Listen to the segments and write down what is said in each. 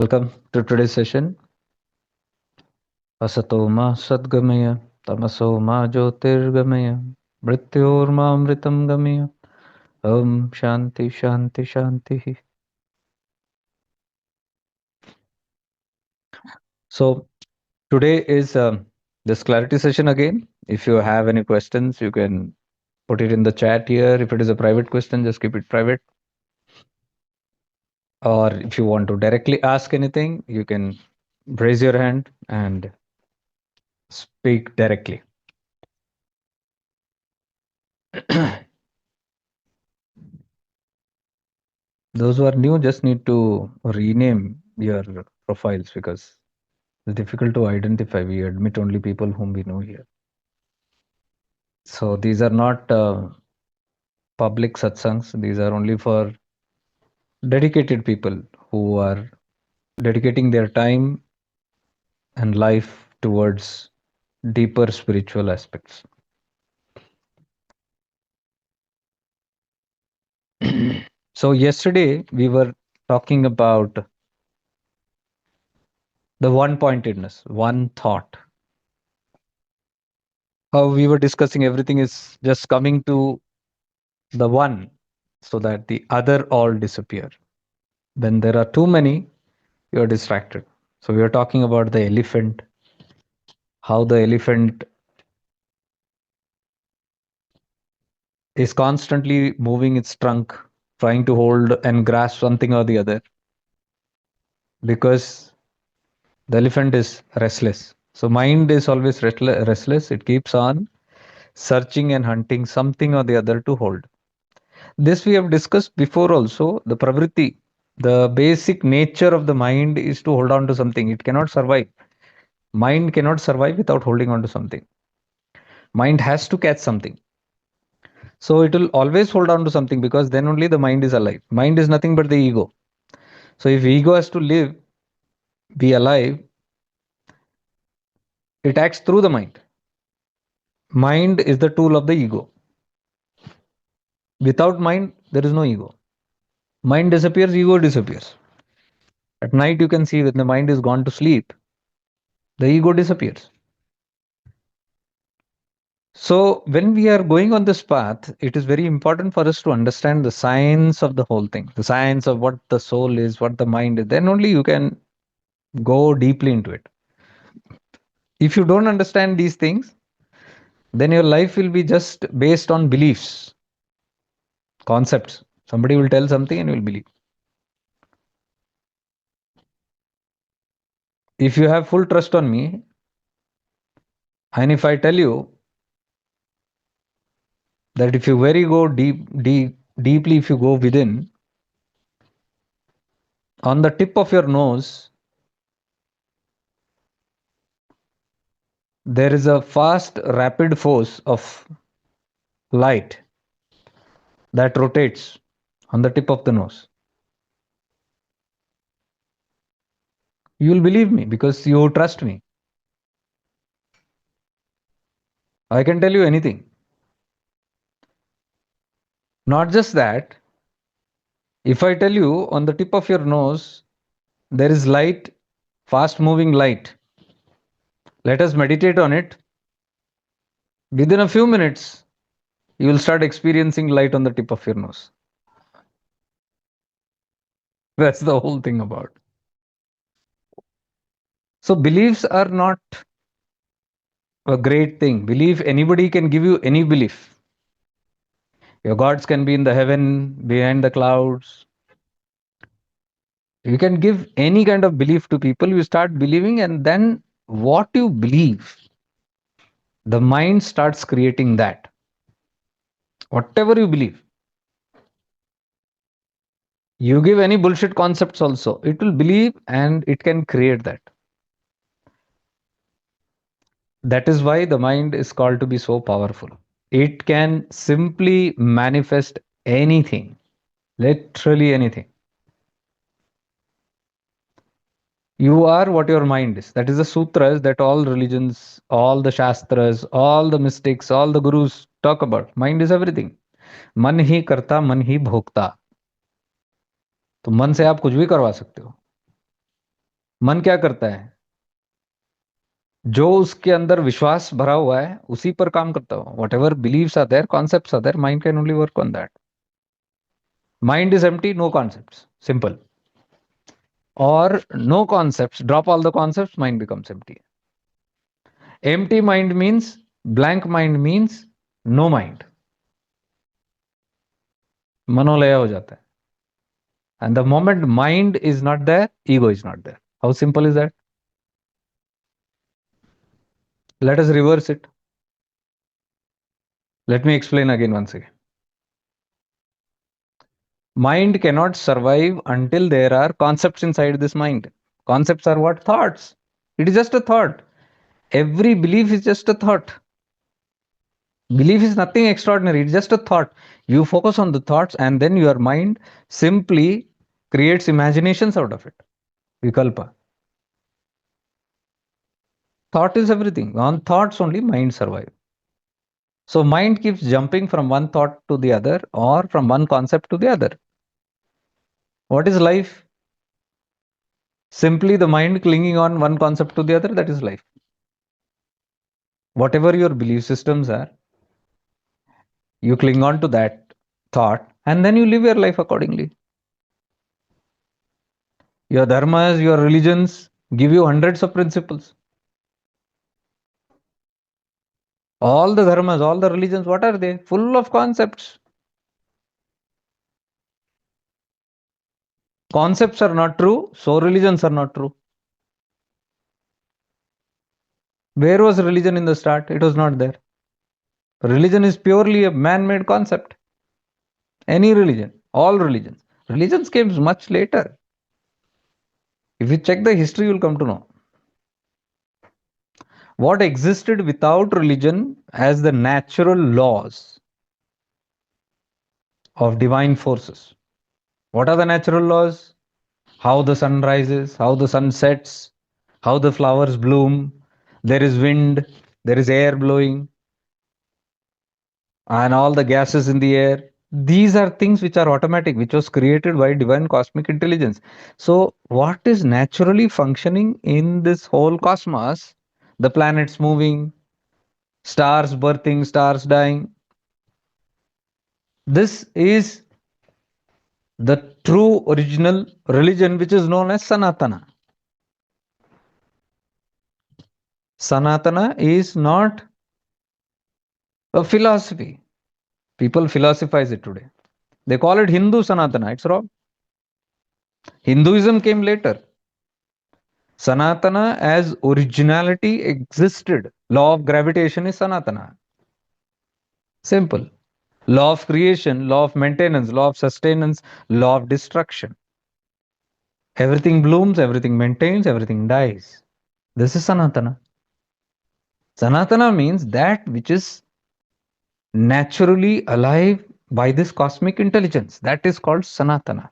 Welcome to today's session. Asato ma sadgamaya, tamaso ma jyotirgamaya, mrityorma amritam gamaya. Om Shanti Shanti Shanti. So today is this clarity session again. If you have any questions, you can put it in the chat here. If it is a private question, just keep it private. Or if you want to directly ask anything, you can raise your hand and speak directly. Those who are new just need to rename your profiles because it's difficult to identify. We admit only people whom we know here. So these are not public satsangs. These are only for dedicated people who are dedicating their time and life towards deeper spiritual aspects. So yesterday we were talking about the one pointedness, one thought. How we were discussing everything is just coming to the one so that the other all disappear. When there are too many, you are distracted. So we are talking about the elephant, how the elephant is constantly moving its trunk, trying to hold and grasp something or the other, because the elephant is restless. So mind is always restless. It keeps on searching and hunting something or the other to hold. This we have discussed before also. The pravritti, the basic nature of the mind is to hold on to something. It cannot survive. Mind cannot survive without holding on to something. Mind has to catch something. So it will always hold on to something because then only the mind is alive. Mind is nothing but the ego. So if ego has to live, be alive, it acts through the mind. Mind is the tool of the ego. Without mind, there is no ego. Mind disappears, ego disappears. At night, you can see when the mind is gone to sleep, the ego disappears. So, when we are going on this path, it is very important for us to understand the science of the whole thing, the science of what the soul is, what the mind is. Then only you can go deeply into it. If you don't understand these things, then your life will be just based on beliefs, concepts. Somebody will tell something and you will believe. If you have full trust on me, and if I tell you that if you very go deeply, if you go within, on the tip of your nose, there is a fast, rapid force of light that rotates on the tip of the nose. You will believe me because you trust me. I can tell you anything. Not just that, if I tell you on the tip of your nose, there is light, fast moving light. Let us meditate on it. Within a few minutes, you will start experiencing light on the tip of your nose. That's the whole thing about. So beliefs are not a great thing. Belief, anybody can give you any belief. Your gods can be in the heaven, behind the clouds. You can give any kind of belief to people. You start believing, and then what you believe, the mind starts creating that. Whatever you believe, you give any bullshit concepts also, it will believe and it can create that. That is why the mind is called to be so powerful. It can simply manifest anything, literally anything. You are what your mind is. That is the sutras that all religions, all the shastras, all the mystics, all the gurus talk about. Mind is everything. मन ही करता, मन ही भोगता. तो मन से आप कुछ भी करवा सकते हो. मन क्या करता है? जो उसके अंदर विश्वास भरा हुआ है उसी पर काम करता हो. Whatever believes are there, concepts are there, mind can only work on that. Mind is empty, no concepts. Simple. Or no concepts, drop all the concepts, mind becomes empty. Empty mind means, blank mind means no mind. मनोलय हो जाता है. And the moment mind is not there, ego is not there. How simple is that? Let us reverse it. Let me explain again once again. Mind cannot survive until there are concepts inside this mind. Concepts are what? Thoughts. It is just a thought. Every belief is just a thought. Belief is nothing extraordinary, it's just a thought. You focus on the thoughts, and then your mind simply creates imaginations out of it. Vikalpa. Thought is everything. On thoughts only mind survive. So mind keeps jumping from one thought to the other, or from one concept to the other. What is life? Simply the mind clinging on one concept to the other, that is life. Whatever your belief systems are, you cling on to that thought, and then you live your life accordingly. Your dharmas, your religions give you hundreds of principles. All the dharmas, all the religions, what are they? Full of concepts. Concepts are not true, so religions are not true. Where was religion in the start? It was not there. Religion is purely a man-made concept. Any religion, all religions. Religions came much later. If you check the history, you'll come to know. What existed without religion as the natural laws of divine forces. What are the natural laws? How the sun rises, how the sun sets, how the flowers bloom, there is wind, there is air blowing, and all the gases in the air. These are things which are automatic, which was created by divine cosmic intelligence. So, what is naturally functioning in this whole cosmos? The planets moving, stars birthing, stars dying. This is the true original religion, which is known as Sanatana. Sanatana is not a philosophy. People philosophize it today. They call it Hindu Sanatana. It's wrong. Hinduism came later. Sanatana as originality existed. Law of gravitation is Sanatana. Simple. Law of creation, law of maintenance, law of sustenance, law of destruction. Everything blooms, everything maintains, everything dies. This is Sanatana. Sanatana means that which is naturally alive by this cosmic intelligence. That is called Sanatana.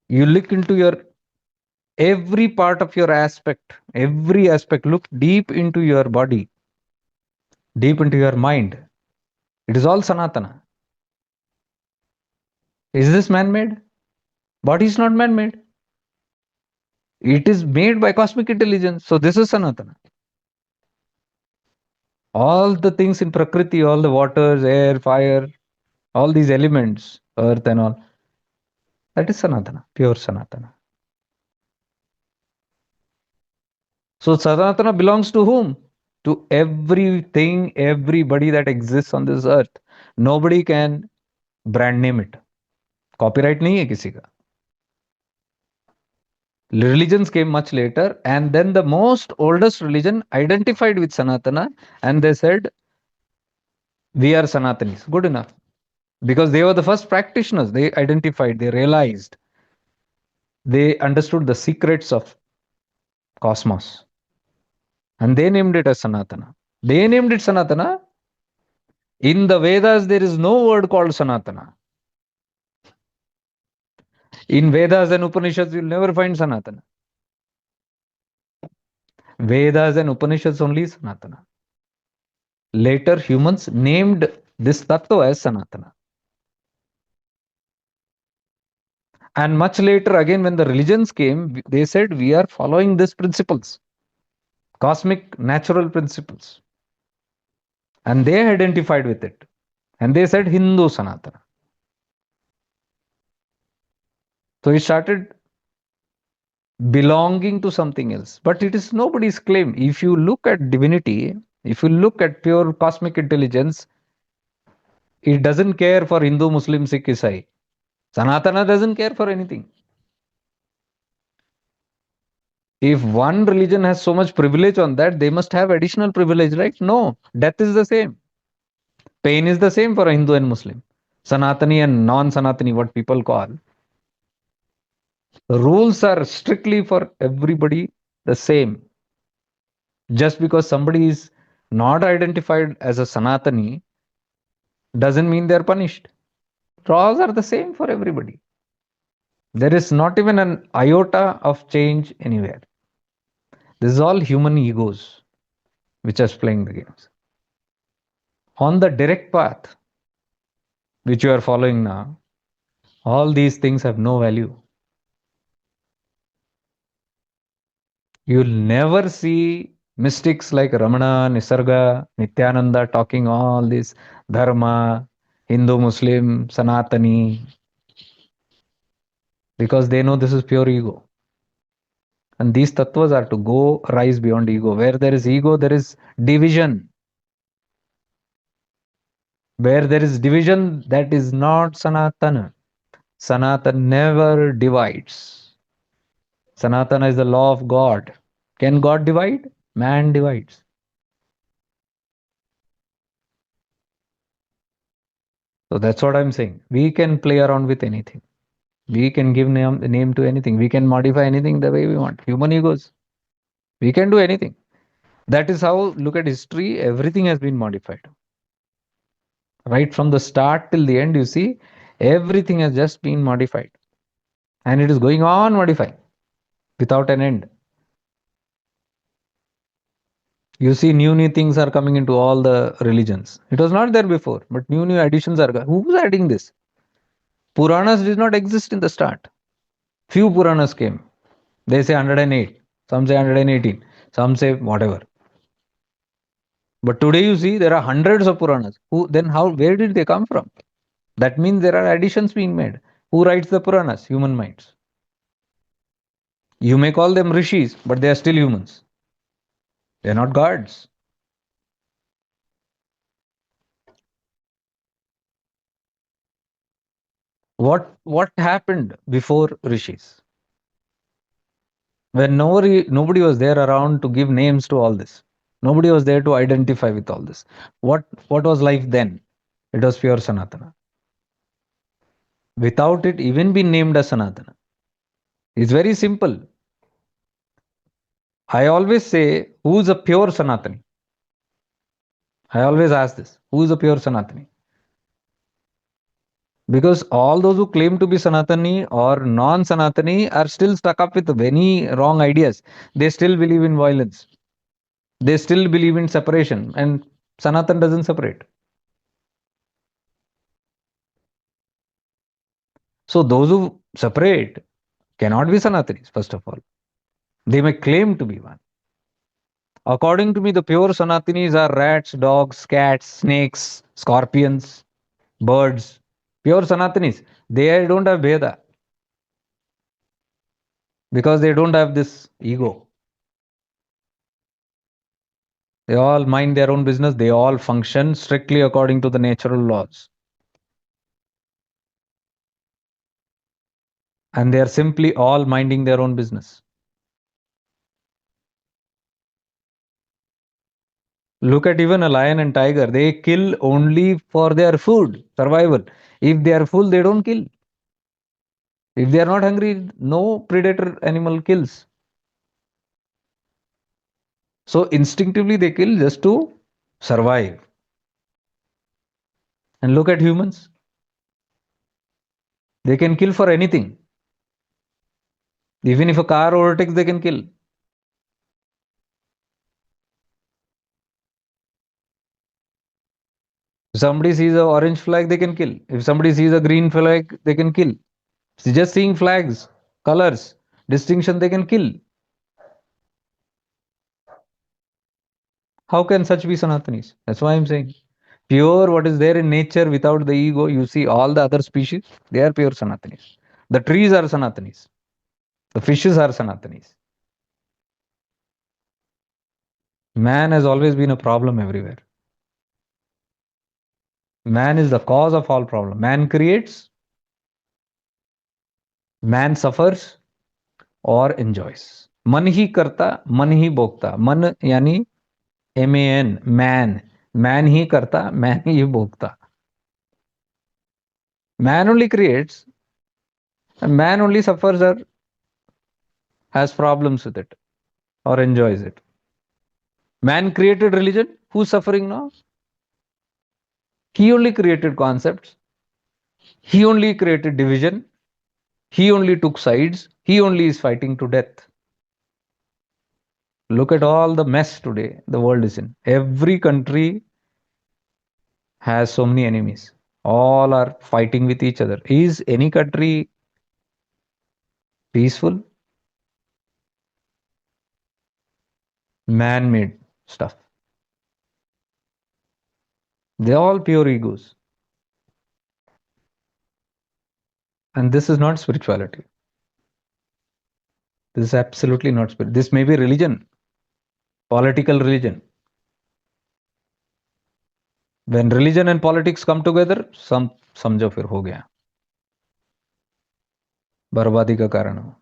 You look into your every part of your every aspect, look deep into your body, deep into your mind. It is all Sanatana. Is this man-made? Body is not man-made. It is made by cosmic intelligence. So this is Sanatana. All the things in Prakriti, all the waters, air, fire, all these elements, earth and all, that is Sanatana, pure Sanatana. So Sanatana belongs to whom? To everything, everybody that exists on this earth. Nobody can brand name it. Copyright नहीं है किसी का. Religions came much later, and then the most oldest religion identified with Sanatana, and they said, we are Sanatanis. Good enough. Because they were the first practitioners. They identified, they realized, they understood the secrets of cosmos. And they named it as Sanatana. They named it Sanatana. In the Vedas, there is no word called Sanatana. In Vedas and Upanishads, you'll never find Sanatana. Vedas and Upanishads only is Sanatana. Later, humans named this tattva as Sanatana. And much later, again, when the religions came, they said, we are following these principles, cosmic natural principles. And they identified with it. And they said Hindu Sanatana. So he started belonging to something else. But it is nobody's claim. If you look at divinity, if you look at pure cosmic intelligence, it doesn't care for Hindu, Muslim, Sikh, Isai. Sanatana doesn't care for anything. If one religion has so much privilege on that, they must have additional privilege, right? No, death is the same. Pain is the same for a Hindu and Muslim. Sanatani and non Sanatani, what people call. The rules are strictly for everybody the same. Just because somebody is not identified as a Sanatani doesn't mean they're punished. Laws are the same for everybody. There is not even an iota of change anywhere. This is all human egos which are playing the games. On the direct path which you are following now, all these things have no value. You'll never see mystics like Ramana, Nisarga, Nityananda talking all this dharma, Hindu, Muslim, Sanatani, because they know this is pure ego. And these tattvas are to go rise beyond ego. Where there is ego, there is division. Where there is division, that is not Sanatana. Sanatana never divides. Sanatana is the law of God. Can God divide? Man divides. So that's what I'm saying. We can play around with anything. We can give name to anything. We can modify anything the way we want. Human egos. We can do anything. That is how, look at history, everything has been modified. Right from the start till the end, you see, everything has just been modified. And it is going on modifying without an end. You see, new things are coming into all the religions. It was not there before, but new additions are. Who's adding this? Puranas did not exist in the start. Few Puranas came. They say 108, some say 118, some say whatever. But today you see there are hundreds of Puranas. Who then how where did they come from? That means there are additions being made. Who writes the Puranas? Human minds. You may call them rishis, but they are still humans. They are not gods. What happened before rishis? When nobody was there around to give names to all this. Nobody was there to identify with all this. What was life then? It was pure Sanatana. Without it even being named as Sanatana. It's very simple. I always say, who's a pure Sanatani? I always ask this. Who is a pure Sanatani? Because all those who claim to be Sanatani or non-Sanatani are still stuck up with many wrong ideas. They still believe in violence. They still believe in separation. And Sanatan doesn't separate. So those who separate cannot be Sanatanis, first of all. They may claim to be one. According to me, the pure Sanatanis are rats, dogs, cats, snakes, scorpions, birds. Pure Sanatanis. They don't have Veda because they don't have this ego. They all mind their own business. They all function strictly according to the natural laws. And they are simply all minding their own business. Look at even a lion and tiger. They kill only for their food, survival. If they are full, they don't kill. If they are not hungry, no predator animal kills. So instinctively they kill just to survive. And look at humans. They can kill for anything. Even if a car overtakes, they can kill. If somebody sees an orange flag, they can kill. If somebody sees a green flag, they can kill. So just seeing flags, colors, distinction, they can kill. How can such be Sanatanis? That's why I'm saying pure what is there in nature without the ego. You see all the other species, they are pure Sanatanis. The trees are Sanatanis. The fishes are Sanatanis. Man has always been a problem everywhere. Man is the cause of all problem. Man creates, man suffers or enjoys. मन ही करता, मन ही भोगता. मन यानी MAN, man. Man ही करता, man ही भोगता. Man only creates, and man only suffers or has problems with it or enjoys it. Man created religion. Who's suffering now? He only created concepts. He only created division. He only took sides. He only is fighting to death. Look at all the mess today the world is in. Every country has so many enemies. All are fighting with each other. Is any country peaceful? Man made stuff. They're all pure egos. And this is not spirituality. This is absolutely not spirit. This may be religion, political religion. When religion and politics come together, समझो फिर हो गया बर्बादी का कारण हो.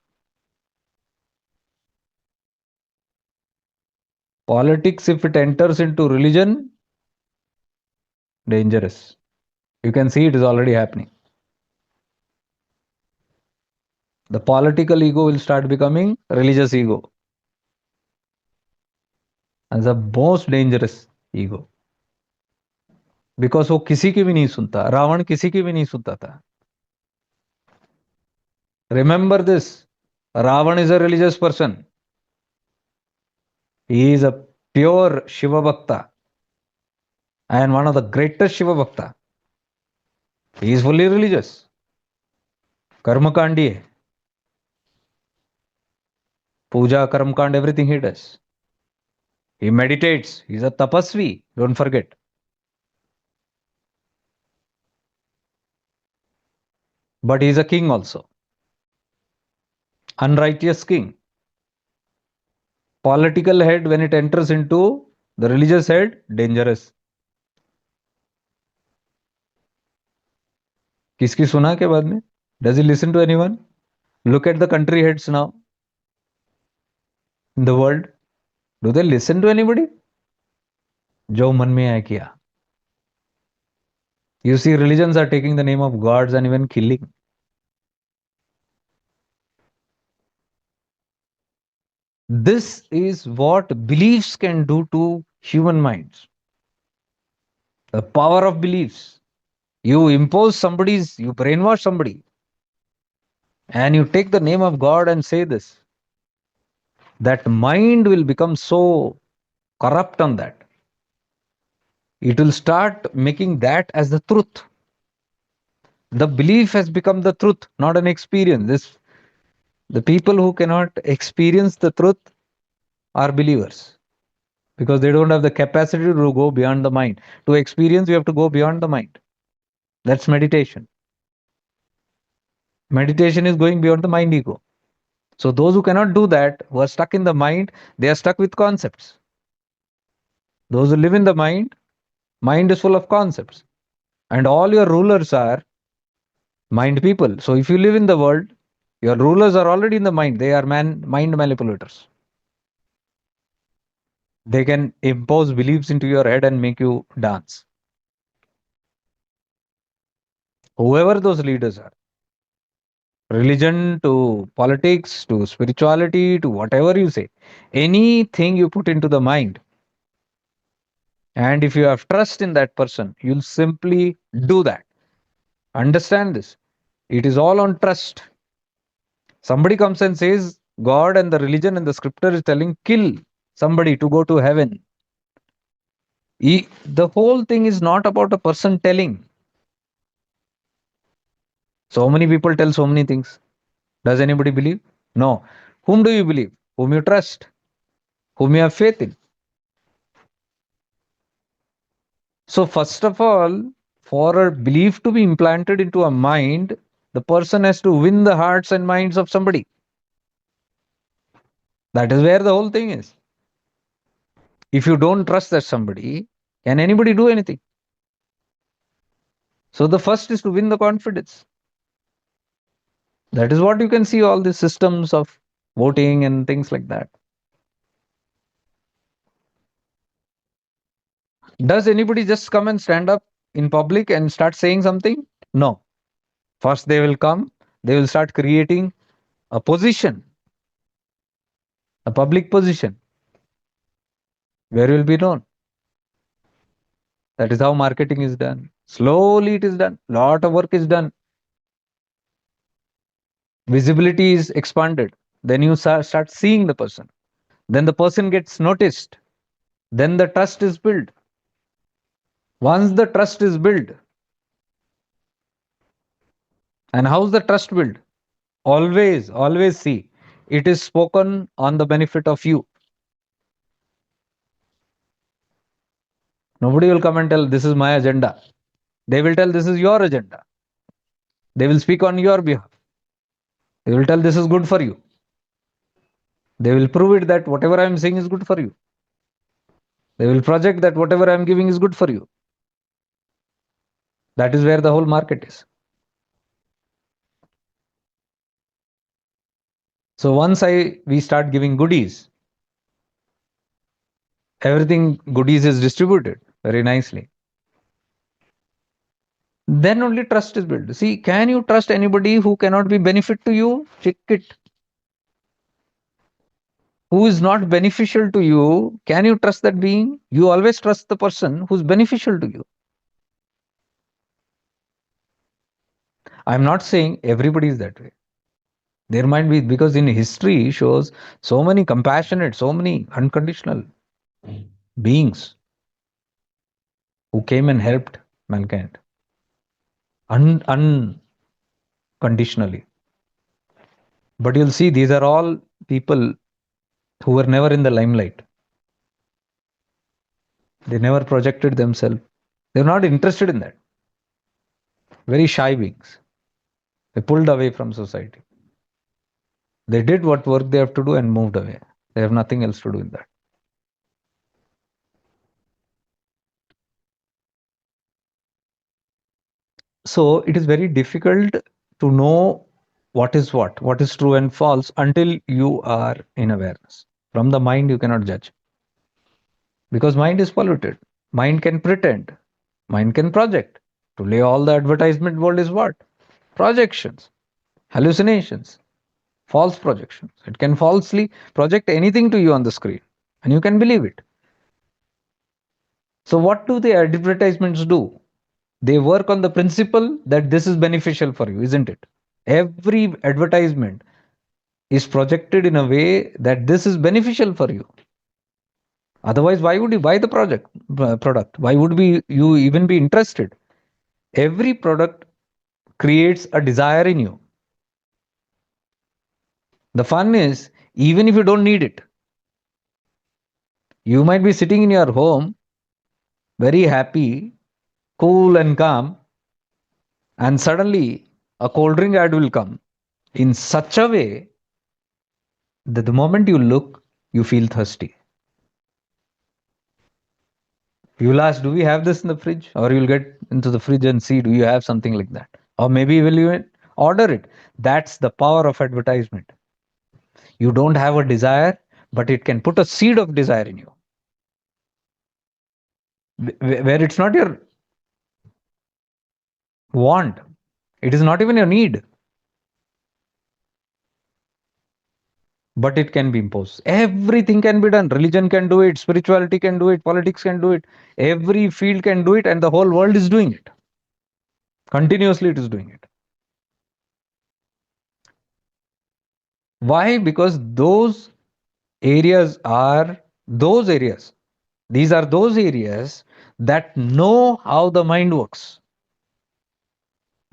Politics, if it enters into religion, dangerous. You can see it is already happening. The political ego will start becoming religious ego. And the most dangerous ego. Because वो किसी की भी नहीं सुनता. रावण किसी की भी नहीं सुनता था. Remember this. Ravan is a religious person. He is a pure Shiva Bhakta and one of the greatest Shiva Bhakta. He is fully religious. Karmakandi hai. Puja, Karmakand, everything he does. He meditates. He is a tapasvi. Don't forget. But he is a king also. Unrighteous king. Political head, when it enters into the religious head, dangerous. किसकी सुना के बाद में? Does he listen to anyone? Look at the country heads now in the world. Do they listen to anybody? जो मन में आए किया. You see, religions are taking the name of gods and even killing. This is what beliefs can do to human minds. The power of beliefs. You impose somebody's, you brainwash somebody, and you take the name of God and say this. That mind will become so corrupt on that. It will start making that as the truth. The belief has become the truth, not an experience. The people who cannot experience the truth are believers because they don't have the capacity to go beyond the mind. To experience, you have to go beyond the mind. That's meditation. Meditation is going beyond the mind ego. So those who cannot do that, who are stuck in the mind, they are stuck with concepts. Those who live in the mind is full of concepts. And all your rulers are mind people. So if you live in the world, your rulers are already in the mind. They are mind manipulators. They can impose beliefs into your head and make you dance. Whoever those leaders are, religion to politics to spirituality to whatever you say, anything you put into the mind, and if you have trust in that person, you'll simply do that. Understand this. It is all on trust. Somebody comes and says God and the religion and the scripture is telling kill somebody to go to heaven. The whole thing is not about a person telling. So many people tell so many things. Does anybody believe? No. Whom do you believe? Whom you trust? Whom you have faith in? So, first of all, for a belief to be implanted into a mind, the person has to win the hearts and minds of somebody. That is where the whole thing is. If you don't trust that somebody, can anybody do anything? So, the first is to win the confidence. That is what you can see all these systems of voting and things like that. Does anybody just come and stand up in public and start saying something? No. First, they will come, they will start creating a position, a public position where you will be known. That is how marketing is done. Slowly it is done. Lot of work is done. Visibility is expanded. Then you start seeing the person. Then the person gets noticed. Then the trust is built. Once the trust is built, and how's the trust built? Always see. It is spoken on the benefit of you. Nobody will come and tell this is my agenda. They will tell this is your agenda. They will speak on your behalf. They will tell this is good for you. They will prove it that whatever I am saying is good for you. They will project that whatever I am giving is good for you. That is where the whole market is. So once we start giving goodies, everything goodies is distributed very nicely. Then only trust is built. See, can you trust anybody who cannot be benefit to you? Check it. Who is not beneficial to you? Can you trust that being? You always trust the person who's beneficial to you. I'm not saying everybody is that way. There might be, because in history shows so many compassionate, so many unconditional beings who came and helped mankind unconditionally. But you'll see these are all people who were never in the limelight. They never projected themselves. They're not interested in that. Very shy beings. They pulled away from society. They did what work they have to do and moved away. They have nothing else to do in that. So it is very difficult to know what is true and false until you are in awareness. From the mind, you cannot judge because mind is polluted. Mind can pretend, mind can project. Today, all the advertisement world is what? Projections, hallucinations, false projections. It can falsely project anything to you on the screen and you can believe it. So, what do the advertisements do? They work on the principle that this is beneficial for you, isn't it? Every advertisement is projected in a way that this is beneficial for you. Otherwise, why would you buy the product? Why would you even be interested? Every product creates a desire in you. The fun is, even if you don't need it, you might be sitting in your home, very happy, cool and calm, and suddenly a cold drink ad will come in such a way that the moment you look, you feel thirsty. You'll ask, do we have this in the fridge? Or you'll get into the fridge and see, do you have something like that? Or maybe will you order it? That's the power of advertisement. You don't have a desire, but it can put a seed of desire in you. Where it's not your want, it is not even your need, but it can be imposed. Everything can be done. Religion can do it, spirituality can do it, politics can do it, every field can do it, and the whole world is doing it. Continuously, it is doing it. Why? Because those areas, these are those areas that know how the mind works.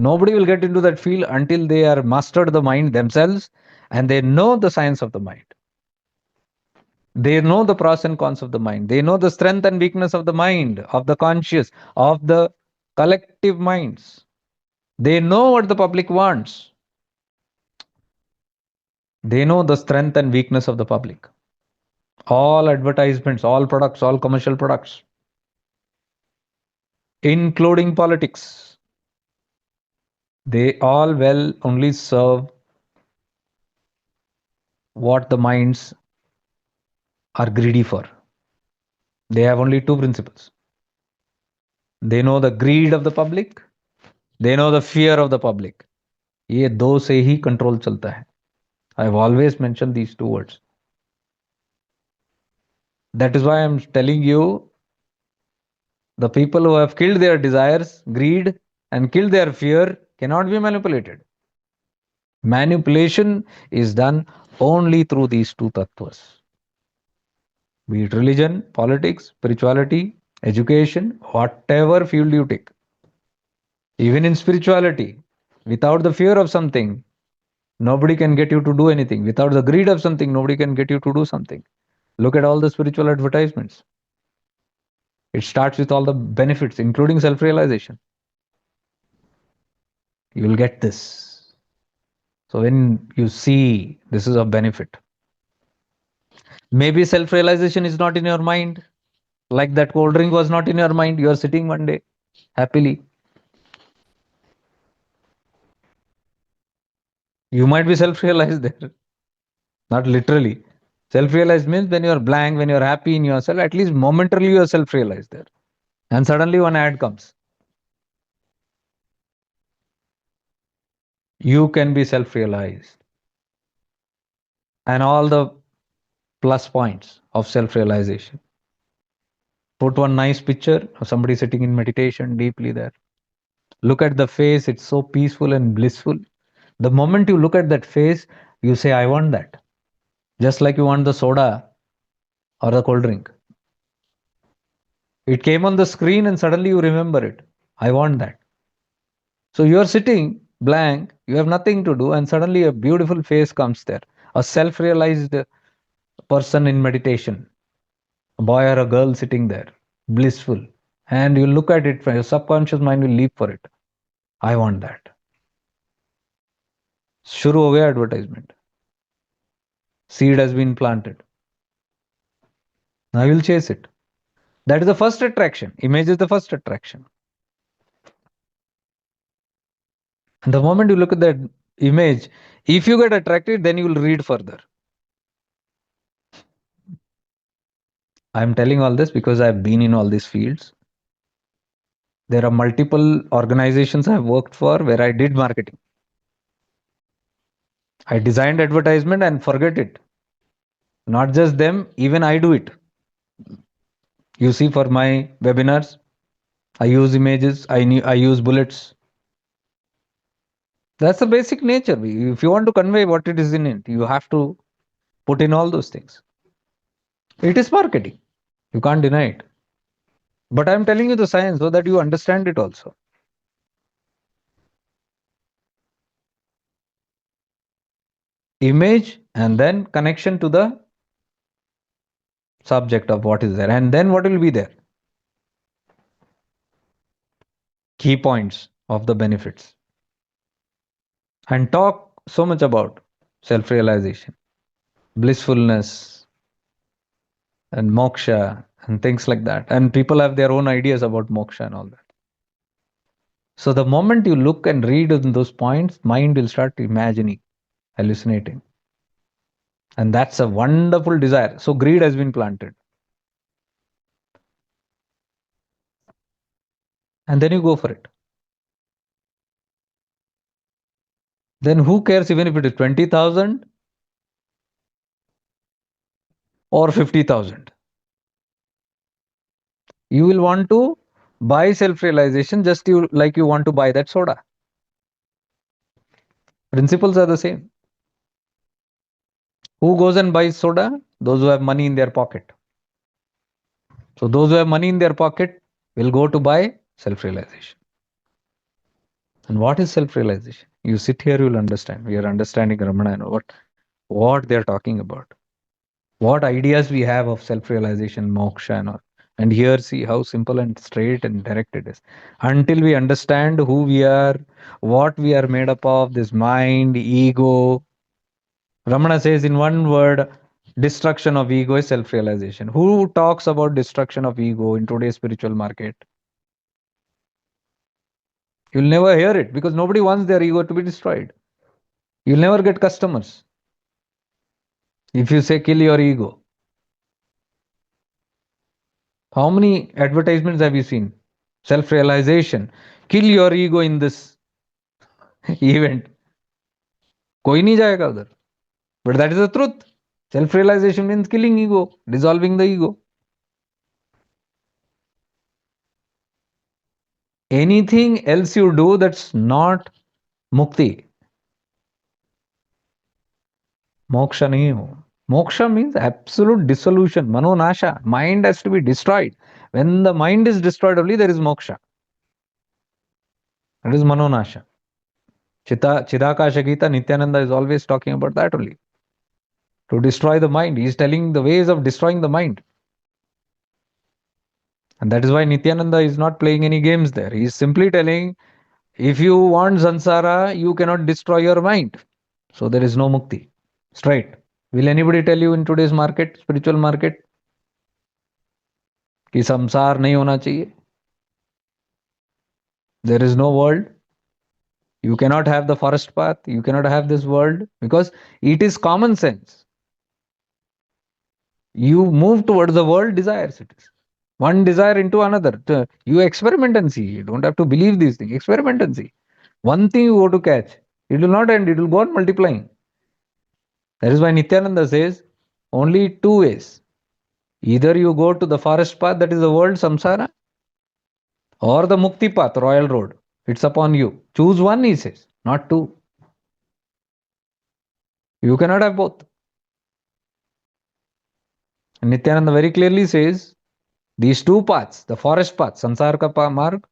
Nobody will get into that field until they are mastered the mind themselves and they know the science of the mind. They know the pros and cons of the mind. They know the strength and weakness of the mind, of the conscious, of the collective minds. They know what the public wants. They know the strength and weakness of the public. All advertisements, all products, all commercial products, including politics, they all well only serve what the minds are greedy for. They have only two principles. They know the greed of the public, they know the fear of the public. ये दो से ही control चलता है. I have always mentioned these two words. That is why I am telling you, the people who have killed their desires, greed, and killed their fear cannot be manipulated. Manipulation is done only through these two tattvas. Be it religion, politics, spirituality, education, whatever field you take. Even in spirituality, without the fear of something, nobody can get you to do anything. Without the greed of something, nobody can get you to do something. Look at all the spiritual advertisements. It starts with all the benefits, including self realization. You will get this. So, when you see this is of benefit, maybe self realization is not in your mind, like that cold drink was not in your mind. You are sitting one day happily. You might be self realized there, not literally. Self realized means when you are blank, when you are happy in yourself, at least momentarily you are self realized there. And suddenly one ad comes. You can be self realized. And all the plus points of self realization. Put one nice picture of somebody sitting in meditation deeply there. Look at the face, it's so peaceful and blissful. The moment you look at that face, you say, I want that. Just like you want the soda or the cold drink. It came on the screen and suddenly you remember it. I want that. So you are sitting blank, you have nothing to do, and suddenly a beautiful face comes there. A self realized person in meditation, a boy or a girl sitting there, blissful. And you look at it, your subconscious mind will leap for it. I want that. शुरू हो गया advertisement. Seed has been planted. Now you will chase it. That is the first attraction. Image is the first attraction. And the moment you look at that image, if you get attracted, then you will read further. I am telling all this because I have been in all these fields. There are multiple organizations I have worked for where I did marketing. I designed advertisement and forget it. Not just them, even I do it. You see, for my webinars, I use images, I use bullets. That's the basic nature. If you want to convey what it is in it, you have to put in all those things. It is marketing. You can't deny it. But I'm telling you the science so that you understand it also. Image and then connection to the subject of what is there. And then what will be there? Key points of the benefits. And talk so much about self realization, blissfulness, and moksha, and things like that. And people have their own ideas about moksha and all that. So the moment you look and read in those points, mind will start imagining, hallucinating. And that's a wonderful desire. So greed has been planted. And then you go for it. Then who cares even if it is 20,000 or 50,000? You will want to buy self realization just like you want to buy that soda. Principles are the same. Who goes and buys soda? Those who have money in their pocket. So those who have money in their pocket will go to buy self realization. And what is self-realization? You sit here, you'll understand. We are understanding Ramana and what they're talking about. What ideas we have of self-realization, moksha, and all. And here, see how simple and straight and direct it is. Until we understand who we are, what we are made up of, this mind, ego. Ramana says in one word, destruction of ego is self-realization. Who talks about destruction of ego in today's spiritual market? You'll never hear it because nobody wants their ego to be destroyed. You'll never get customers if you say kill your ego. How many advertisements have you seen? Self realization. Kill your ego in this event. कोई नहीं जाएगा उधर. But that is the truth. Self realization means killing ego, dissolving the ego. Anything else you do that's not mukti, moksha nahi ho. Moksha means absolute dissolution, manonasha. Mind has to be destroyed. When the mind is destroyed, only there is moksha. That is manonasha. Chidakasha Gita, Nityananda is always talking about that only. To destroy the mind. He is telling the ways of destroying the mind. And that is why Nityananda is not playing any games there. He is simply telling, if you want sansara, you cannot destroy your mind. So there is no mukti. Straight. Will anybody tell you in today's market, spiritual market, कि संसार नहीं होना चाहिए? There is no world. You cannot have the forest path. You cannot have this world because it is common sense. You move towards the world desires it is. One desire into another. You experiment and see. You don't have to believe these things. Experiment and see. One thing you go to catch. It will not end. It will go on multiplying. That is why Nityananda says only two ways. Either you go to the forest path, that is the world samsara, or the mukti path, royal road. It's upon you. Choose one, he says, not two. You cannot have both. And Nityananda very clearly says these two paths, the forest path, samsara ka marg,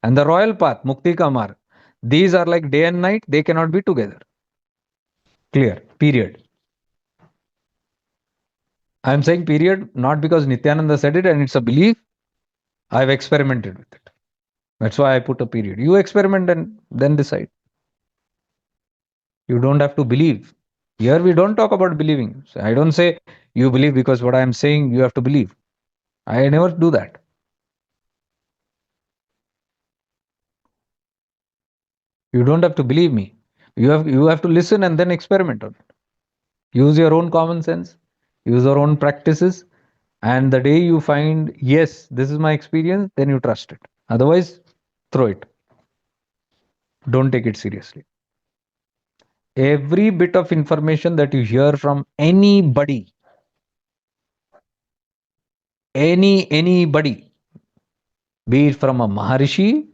and the royal path, mukti ka marg, these are like day and night, they cannot be together. Clear. Period. I am saying period not because Nityananda said it and it's a belief. I've experimented with it. That's why I put a period. You experiment and then decide. You don't have to believe. Here we don't talk about believing. So I don't say you believe because what I am saying you have to believe. I never do that. You don't have to believe me. You have to listen and then experiment on it. Use your own common sense. Use your own practices. And the day you find, yes, this is my experience, then you trust it. Otherwise, throw it. Don't take it seriously. Every bit of information that you hear from anybody, anybody, be it from a Maharishi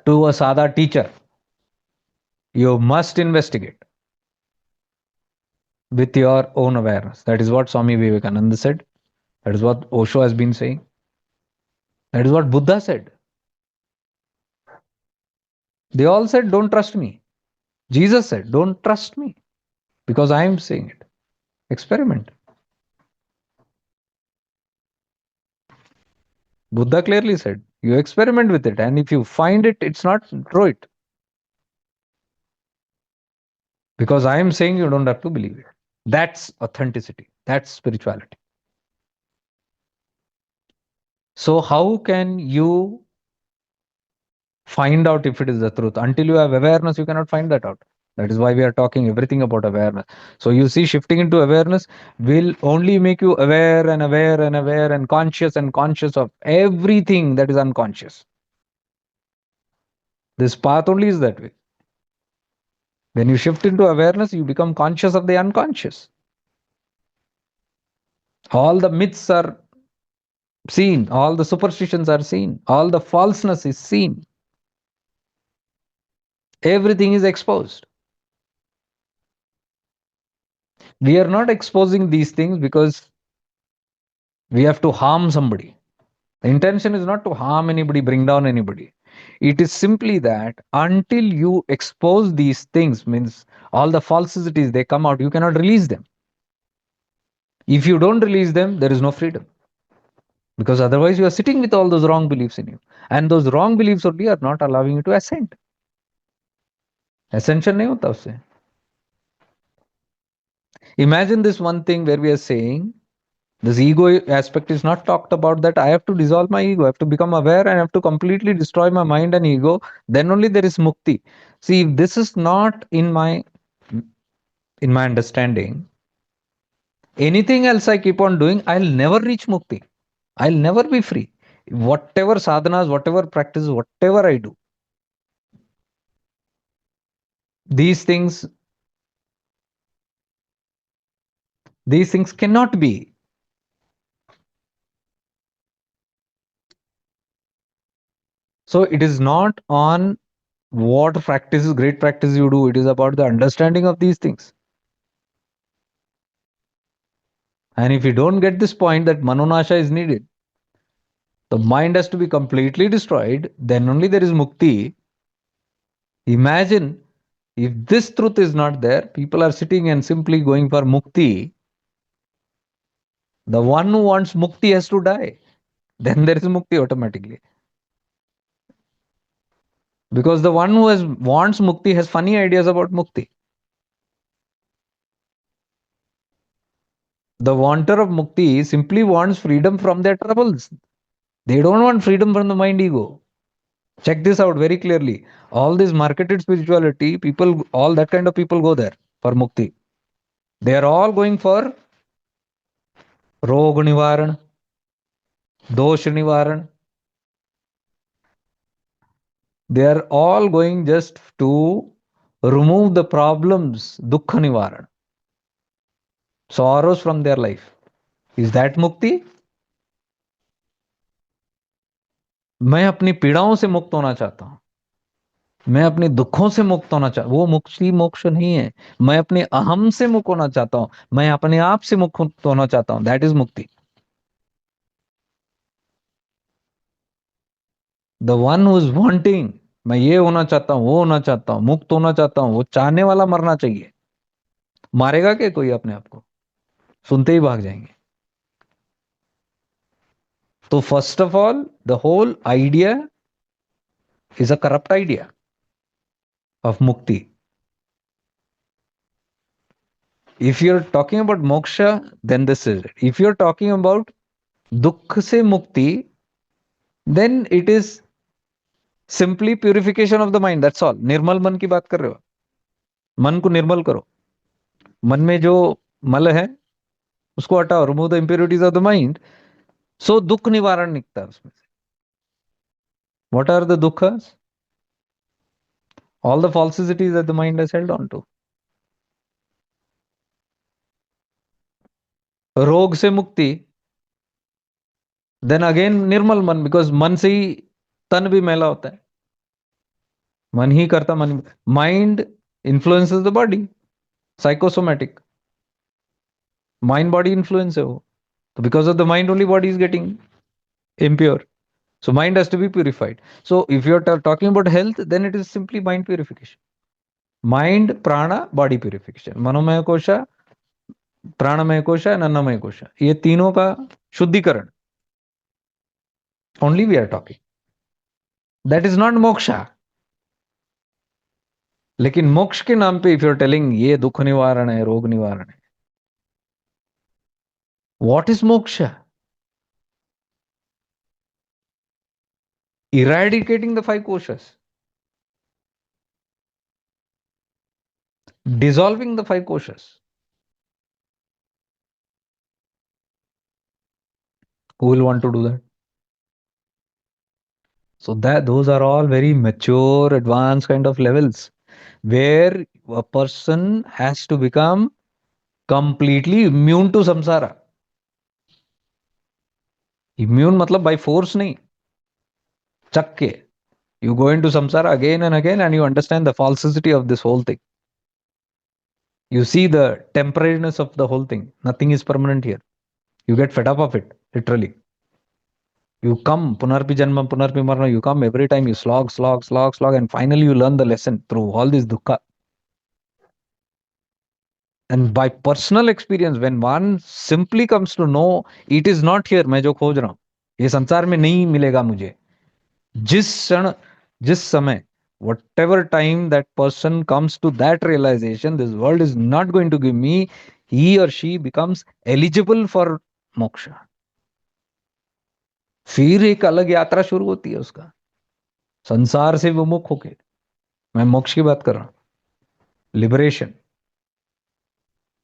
to a Sada teacher, you must investigate with your own awareness. That is what Swami Vivekananda said. That is what Osho has been saying. That is what Buddha said. They all said, don't trust me. Jesus said, don't trust me because I am saying it. Experiment. Buddha clearly said, you experiment with it. And if you find it, it's not, throw it. Because I am saying you don't have to believe it. That's authenticity. That's spirituality. So how can you find out if it is the truth? Until you have awareness, you cannot find that out. That is why we are talking everything about awareness. So you see, shifting into awareness will only make you aware and aware and aware and conscious of everything that is unconscious. This path only is that way. When you shift into awareness, you become conscious of the unconscious. All the myths are seen, all the superstitions are seen, all the falseness is seen. Everything is exposed. We are not exposing these things because we have to harm somebody. The intention is not to harm anybody, bring down anybody. It is simply that until you expose these things, means all the falsities they come out, you cannot release them. If you don't release them, there is no freedom. Because otherwise you are sitting with all those wrong beliefs in you. And those wrong beliefs only are not allowing you to ascend. Ascension nahi hota usse. Imagine this one thing where we are saying this ego aspect is not talked about, that I have to dissolve my ego, I have to become aware and I have to completely destroy my mind and ego. Then only there is mukti. See, if this is not in my understanding, anything else I keep on doing, I'll never reach mukti. I'll never be free. Whatever sadhanas, whatever practices, whatever I do, these things, these things cannot be. So it is not on what practices, great practice you do. It is about the understanding of these things. And if you don't get this point that manonasha is needed, the mind has to be completely destroyed, then only there is mukti. Imagine if this truth is not there, people are sitting and simply going for mukti. The one who wants mukti has to die. Then there is mukti automatically. Because the one who wants mukti has funny ideas about mukti. The wanter of mukti simply wants freedom from their troubles. They don't want freedom from the mind ego. Check this out very clearly. All this marketed spirituality, people, all that kind of people go there for mukti. They are all going for rog nivaran, dosh nivaran. They are all going just to remove the problems, dukkha nivaran, sorrows from their life. Is that mukti? मैं अपनी पीड़ाओं से मुक्त होना चाहता हूं, मैं अपने दुखों से मुक्त होना चाहता, वो मुक्ति मोक्ष नहीं है. मैं अपने अहम से मुक्त होना चाहता हूं, मैं अपने आप से मुक्त होना चाहता हूं. दैट इज मुक्ति. The one who is wanting, मैं ये होना चाहता हूं, वो होना चाहता हूं, मुक्त होना चाहता हूं, वो चाहने वाला मरना चाहिए. मारेगा क्या कोई अपने आप को? सुनते ही भाग जाएंगे. तो first of all the whole idea is a corrupt idea of mukti. If you're talking about moksha, then this is it. If you're talking about dukh se mukti, then it is simply purification of the mind. That's all. निर्मल मन की बात कर रहे हो, मन को निर्मल करो. मन में जो मल है उसको हटाओ, remove the impurities of the mind. So दुख निवारण निकलता है उसमें से. What are the dukhas? All the falsities that the mind has held on to. रोग से मुक्ति, देन अगेन निर्मल मन, बिकॉज मन से ही तन भी मैला होता है. मन ही करता, मन, mind influences the body, psychosomatic. Mind body influence है वो. तो because of the mind only body is getting impure. So mind has to be purified. So if you're talking about health, then it is simply mind purification. Mind, prana, body purification. Manomay kosha, प्राणमय kosha and अन्नमय कोशा, ये तीनों का शुद्धिकरण. Only we are talking. That is not moksha. लेकिन मोक्ष के नाम पे if you're telling ये दुख निवारण है, रोग निवारण है, what is moksha? Eradicating the five koshas, dissolving the five koshas. Who will want to do that? So that those are all very mature, advanced kind of levels where a person has to become completely immune to samsara. Immune matlab by force nahi. Chakke. You go into samsara again and again and you understand the falsity of this whole thing. You see the temporariness of the whole thing. Nothing is permanent here. You get fed up of it, literally. You come, punarpi janma, punarpi marna, you come every time, you slog, and finally you learn the lesson through all this dukkha. And by personal experience, when one simply comes to know, it is not here, मैं जो खोज रहा हूं, ये संसार में नहीं मिलेगा मुझे. जिस क्षण, जिस समय, whatever time that person comes to that realization, this world is not going to give me, he or she becomes eligible for moksha. फिर एक अलग यात्रा शुरू होती है उसका, संसार से विमुख होके. मैं मोक्ष की बात कर रहा हूं, liberation.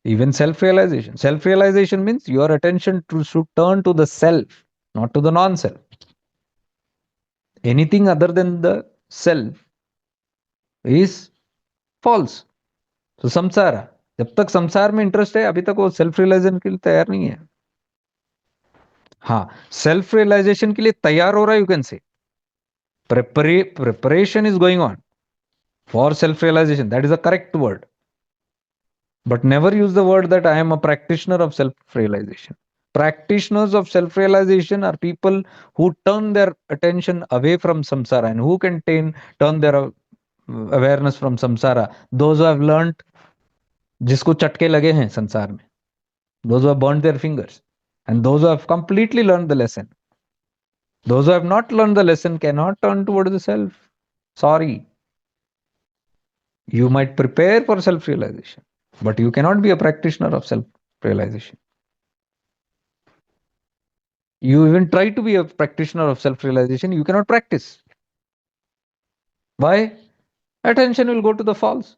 Even self-realization. Self-realization means your attention should turn to the self, not to the non-self. Anything other than the self is false. तो samsara, जब तक संसार में इंटरेस्ट है, अभी तक वो सेल्फ रियलाइजेशन के लिए तैयार नहीं है. हाँ, सेल्फ रियलाइजेशन के लिए तैयार हो रहा है, you can say preparation is going on for self realization. That is a correct word. But never use the word that I am a practitioner of self realization. Practitioners of self realization are people who turn their attention away from samsara, and who can turn their awareness from samsara. Those who have learned, जिसको चटके लगे हैं संसार में, those who have burned their fingers, and those who have completely learned the lesson. Those who have not learned the lesson cannot turn towards the self. Sorry. You might prepare for self realization, but you cannot be a practitioner of self realization. You even try to be a practitioner of self realization, you cannot practice. Why? Attention will go to the false.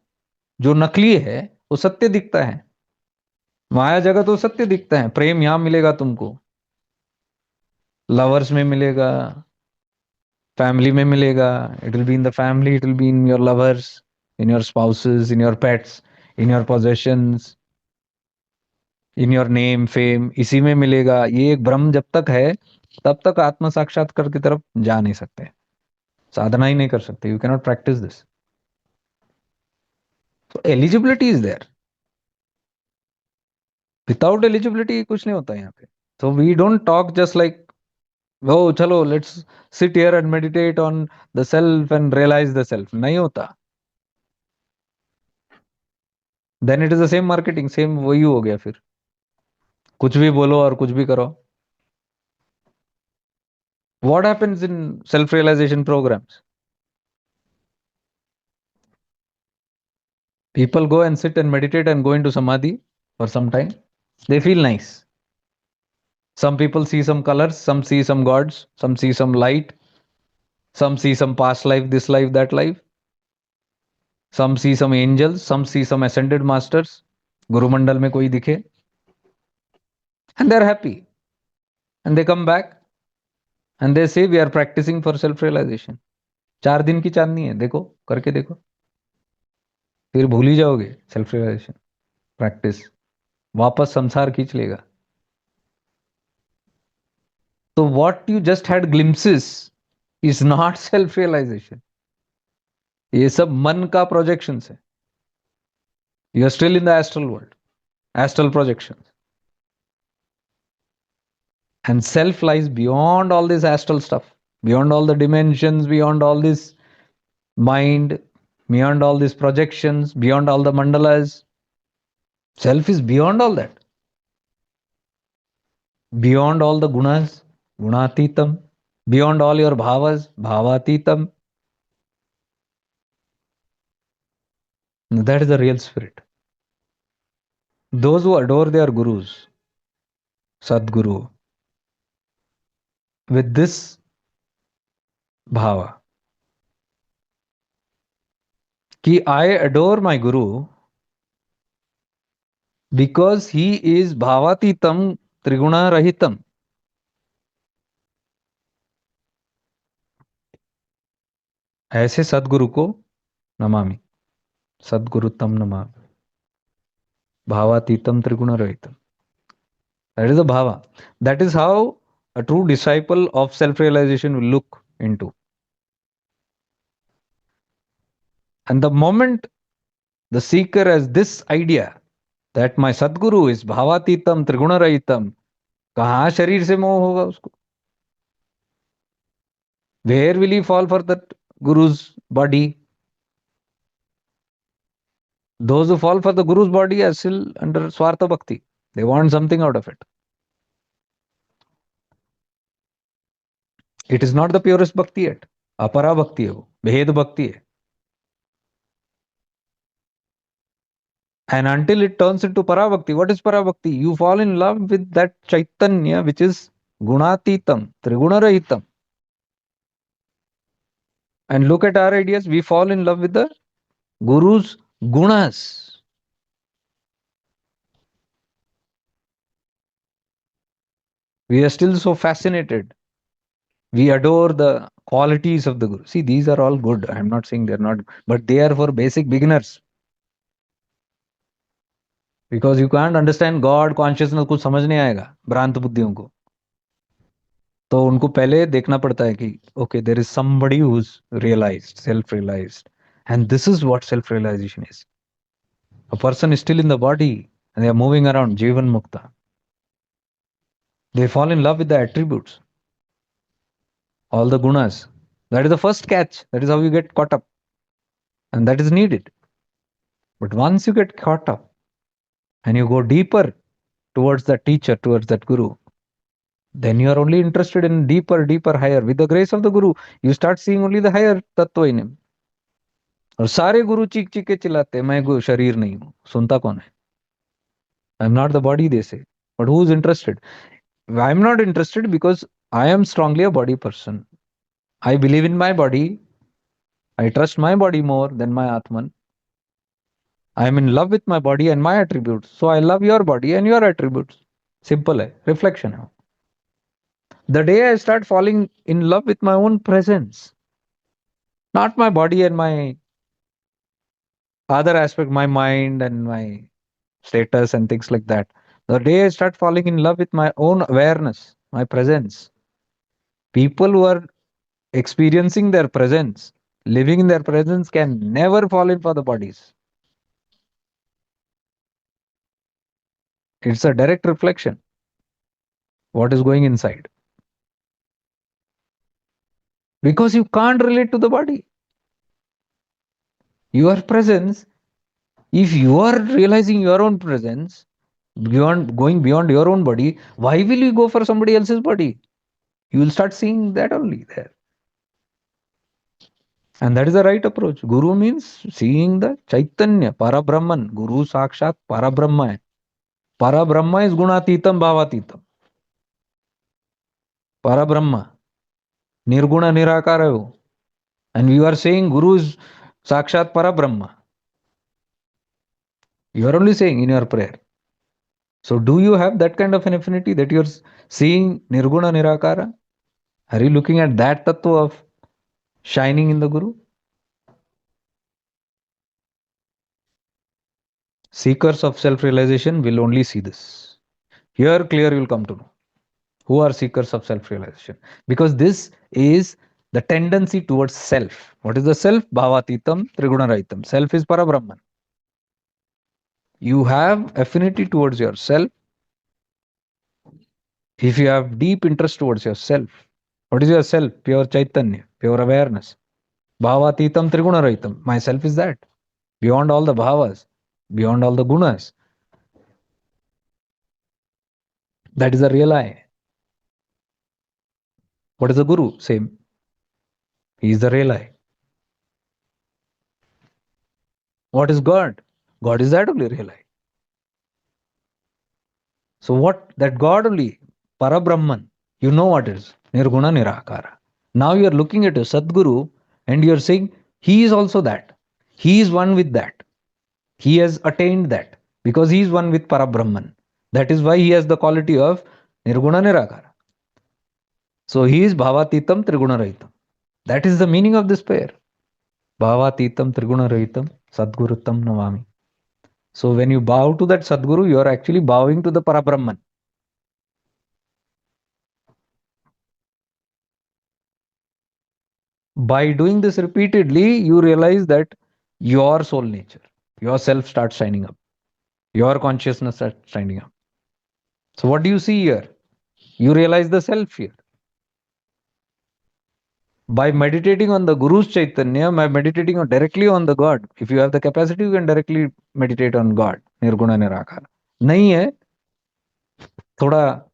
जो नकली है वो सत्य दिखता है. माया जगत वो सत्य दिखता है. प्रेम यहां मिलेगा तुमको, लवर्स में मिलेगा, फैमिली में मिलेगा. It will be in the family, it will be in your lovers, in your spouses, in your pets, in your possessions, in your name, fame, इसी में मिलेगा. ये एक भ्रम जब तक है, तब तक आत्म साक्षात्कार की तरफ जा नहीं सकते, साधना ही नहीं कर सकते. You cannot practise this. तो eligibility is there. Without eligibility कुछ नहीं होता यहाँ पे. So we don't talk just like, oh, chalo, let's sit here and meditate on the self and realize the self. नहीं होता. Then it is the same marketing, same वही हो गया फिर. कुछ भी बोलो और कुछ भी करो. What happens in self-realization programs? People go and sit and meditate and go into samadhi for some time. They feel nice. Some people see some colors, some see some gods, some see some light, some see some past life, this life, that life. Some see some angels, some see some ascended masters. Guru Mandal में कोई दिखे. And they're happy. And they come back and they say we are practicing for self-realization. 4 दिन की चांदनी है, देखो करके देखो, फिर भूल ही जाओगे सेल्फ रियलाइजेशन. प्रैक्टिस वापस संसार खींच लेगा. तो what you just had glimpses is not self realization. ये सब मन का प्रोजेक्शन है. You are still in the astral world, astral projection. And self lies beyond all this astral stuff, beyond all the dimensions, beyond all this mind, beyond all these projections, beyond all the mandalas. Self is beyond all that. Beyond all the gunas, gunatitam. Beyond all your bhavas, bhavatitam. That is the real spirit. Those who adore their gurus, Sadguru, with this bhava, कि I adore my guru because he is bhavatitam triguna rahitam. ऐसे सदगुरु को नमामि, सदगुरुतम नमामि, भावातीतम त्रिगुण रहितम. That is the bhava. That is how a true disciple of self-realization will look into. And the moment the seeker has this idea that my Sadguru is bhavatitam triguna rahitam, कहाँ शरीर से मोह होगा उसको. Where will he fall for that guru's body? Those who fall for the guru's body are still under Swartha Bhakti. They want something out of it. It is not the purest bhakti yet. Apara bhakti hai wo. Bhed bhakti hai. And until it turns into Parabhakti, what is Parabhakti? You fall in love with that Chaitanya which is Gunatitam, Triguna Rahitam. And look at our ideas, we fall in love with the Guru's Gunas. We are still so fascinated. We adore the qualities of the Guru. See, these are all good. I'm not saying they're not, but they are for basic beginners. Because you can't understand God consciousness, कुछ समझ नहीं आएगा भ्रांत बुद्धियों को. तो उनको पहले देखना पड़ता है कि okay, there is somebody who's realized, self-realized, and this is what self-realization is. A person is still in the body and they are moving around, Jivan Mukta. They fall in love with the attributes, all the gunas. That is the first catch. That is how you get caught up, and that is needed. But once you get caught up and you go deeper towards that teacher, towards that guru, then you are only interested in deeper, deeper, higher. With the grace of the guru, you start seeing only the higher tattva in him. और सारे गुरु चीख चीख के चिल्लाते मैं शरीर नहीं हूं सुनता कौन है I am not the body they say but who is interested I am not interested because I am strongly a body person I believe in my body I trust my body more than my आत्मन I am in love with my body and my attributes so I love your body and your attributes simple है reflection है the day I start falling in love with my own presence not my body and my other aspect, my mind and my status and things like that. The day I start falling in love with my own awareness, my presence, people who are experiencing their presence, living in their presence, can never fall in for the bodies. It's a direct reflection. What is going inside? Because you can't relate to the body. Your presence, if you are realizing your own presence, beyond going beyond your own body, why will you go for somebody else's body? You will start seeing that only there. And that is the right approach. Guru means seeing the Chaitanya, Parabrahman. Guru Sakshat Parabrahma hai. Parabrahma is Gunatitam Bhavatitam. Parabrahma. Nirguna Nirakara hai wo. And you are saying Guru is Sakshat Parabrahma. You are only saying in your prayer. So do you have that kind of an affinity that you are seeing Nirguna Nirakara? Are you looking at that tattva of shining in the Guru? Seekers of self-realization will only see this. Here clear you will come to know who are seekers of self-realization. Because this is the tendency towards self. What is the self? Bhavatitam Trigunaraitam. Self is Parabrahman. You have affinity towards yourself. If you have deep interest towards yourself, what is yourself? Pure Chaitanya, pure awareness. Bhavatitam Trigunaraitam. Myself is that. Beyond all the bhavas, beyond all the gunas. That is the real I. What is the Guru? Same. He is the real I. What is God? God is that only real I. So what that God only, Parabrahman, you know what it is. Nirguna Nirakara. Now you are looking at a Sadguru and you are saying he is also that. He is one with that. He has attained that because he is one with Parabrahman. That is why he has the quality of Nirguna Nirakara. So he is Bhavatitam Trigunarahitam. That is the meaning of this prayer. Bhavatitam Trigunarahitam Sadgurutam Navami. So when you bow to that Sadguru, you are actually bowing to the Parabrahman. By doing this repeatedly, you realize that your soul nature, yourself starts shining up. Your consciousness starts shining up. So what do you see here? You realize the self here. By meditating on the Guru's Chaitanya, by meditating directly on the God, if you have the capacity, you can directly meditate on God, Nirguna Nirakara. नहीं है, थोड़ा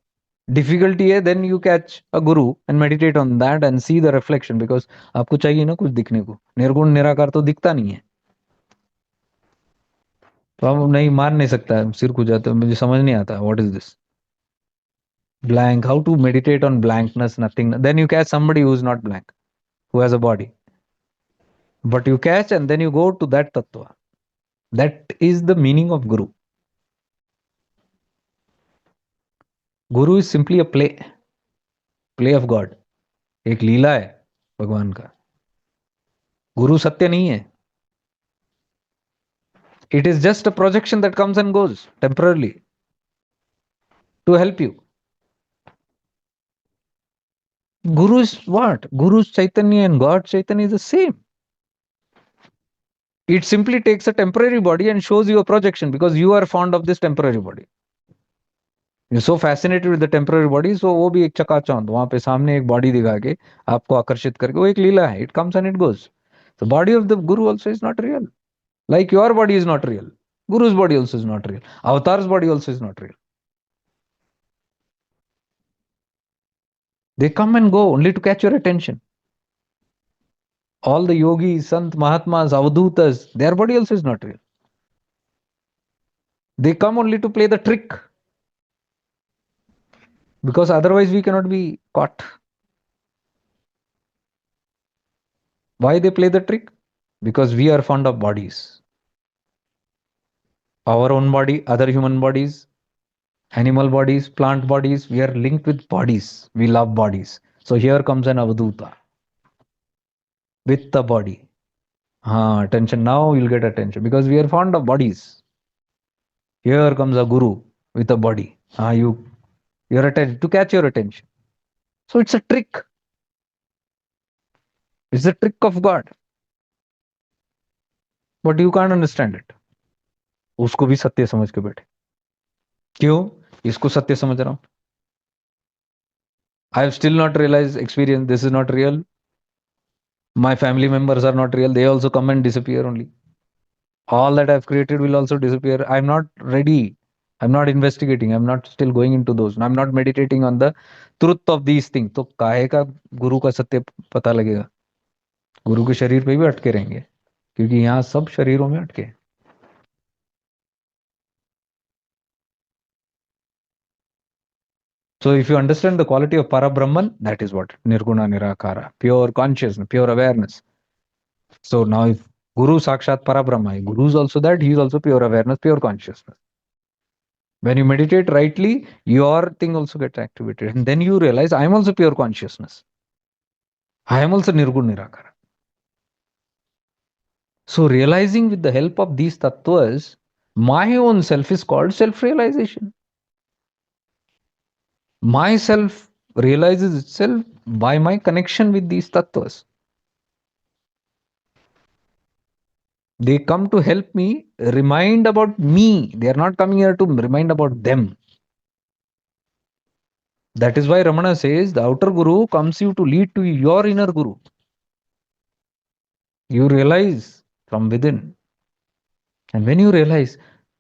difficulty है, then you catch a guru and meditate on that and see the reflection, because आपको चाहिए ना कुछ दिखने को, निर्गुण निराकार तो दिखता नहीं है, तो हम नहीं मान नहीं सकता है, सिर खुद जाता है, मुझे समझ नहीं आता what is this blank, how to meditate on blankness, nothing. Then you catch somebody who is not blank, who has a body, but you catch and then you go to that tattva. That is the meaning of guru. Guru is simply a play of God. एक लीला है भगवान का. गुरु सत्य नहीं है. It is just a projection that comes and goes temporarily to help you. Guru is what? Guru's Chaitanya and God's Chaitanya is the same. It simply takes a temporary body and shows you a projection because you are fond of this temporary body. You're so fascinated with the temporary body, so वो भी एक चकाचौंध वहां पे सामने एक body दिखा के आपको आकर्षित करके, वो एक लीला है. It comes and it goes. The body of the Guru also is not real. Like your body is not real. Guru's body also is not real. Avatar's body also is not real. They come and go only to catch your attention. All the yogis, Sant, Mahatmas, Avadhutas, their body also is not real. They come only to play the trick. Because otherwise we cannot be caught. Why they play the trick? Because we are fond of bodies. Our own body, other human bodies, animal bodies, plant bodies, we are linked with bodies. We love bodies. So here comes an Avadhuta with the body. Attention, now you'll get attention because we are fond of bodies. Here comes a guru with a body. Your attention, to catch your attention. So it's a trick. It's a trick of God. But you can't understand it. उसको भी सत्य समझ के बैठे. क्यों? इसको सत्य समझ रहा हूं. I have still not realized, experience, this is not real. My family members are not real. They also come and disappear only. All that I've created will also disappear. I'm not ready. I'm not investigating. I'm not still going into those. I'm not meditating on the truth of these things. तो काहे का गुरु का सत्य पता लगेगा? गुरु के शरीर पे भी अटके रहेंगे, क्योंकि यहाँ सब शरीरों में अटके. So if you understand the quality of Parabrahman, that is what Nirguna Nirakara, pure consciousness, pure awareness. So now if Guru Sakshat Parabrahma, Guru is also that, he is also pure awareness, pure consciousness. When you meditate rightly, your thing also gets activated. And then you realize, I am also pure consciousness. I am also Nirguna Nirakara. So realizing with the help of these tattvas, my own self is called self-realization. Myself realizes itself by my connection with these tattvas. They come to help me remind about me. They are not coming here to remind about them. That is why Ramana says the outer guru comes you to lead to your inner guru. You realize from within. And when you realize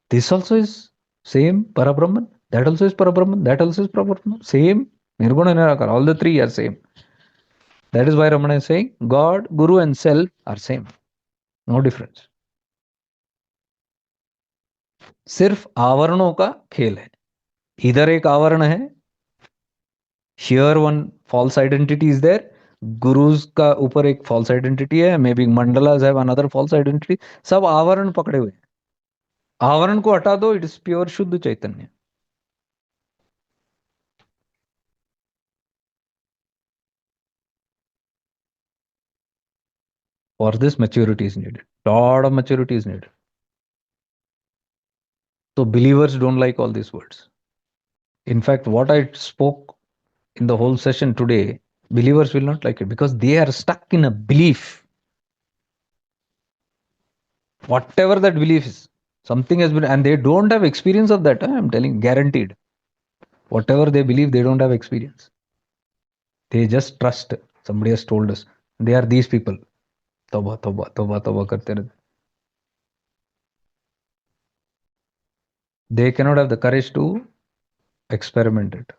this also is same Parabrahman, that also is Parabrahman, that also is Parabrahman, same Nirguna Nirakara, all the three are same. That is why Ramana is saying God, Guru and Self are same. No difference. सिर्फ आवरणों का खेल है. इधर एक आवरण है, here one false identity is there, gurus का ऊपर एक false identity है, मे बी मंडलाज हैव अनदर false identity. सब आवरण पकड़े हुए. आवरण को हटा दो, इट इज प्योर शुद्ध चैतन्य. For this maturity is needed. Lot of maturity is needed. So believers don't like all these words. In fact, what I spoke in the whole session today, believers will not like it because they are stuck in a belief. Whatever that belief is, something has been, and they don't have experience of that. I'm telling, guaranteed. Whatever they believe, they don't have experience. They just trust. Somebody has told us. They are these people. Toba, toba, toba, toba karte rehte. They cannot have the courage to experiment it.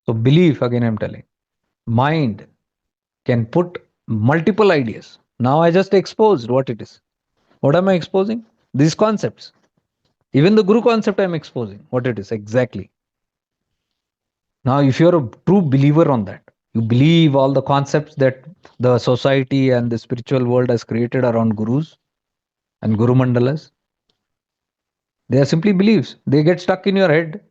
So belief, again I'm telling, mind can put multiple ideas. Now I just exposed what it is. What am I exposing? These concepts. Even the Guru concept I'm exposing. What it is exactly. Now, if you're a true believer on that, you believe all the concepts that the society and the spiritual world has created around gurus and guru mandalas, they are simply beliefs. They get stuck in your head,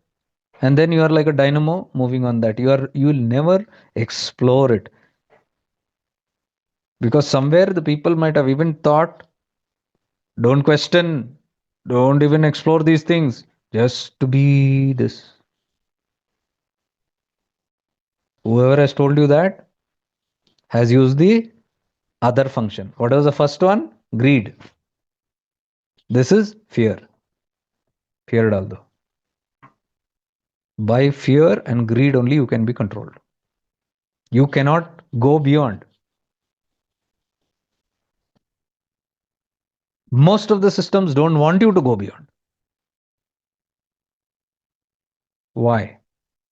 and then you are like a dynamo moving on that. You will never explore it, because somewhere the people might have even thought, don't question, don't even explore these things, just to be this. Whoever has told you that has used the other function. What was the first one? Greed. This is fear. Fear dal do. By fear and greed only you can be controlled. You cannot go beyond. Most of the systems don't want you to go beyond. Why?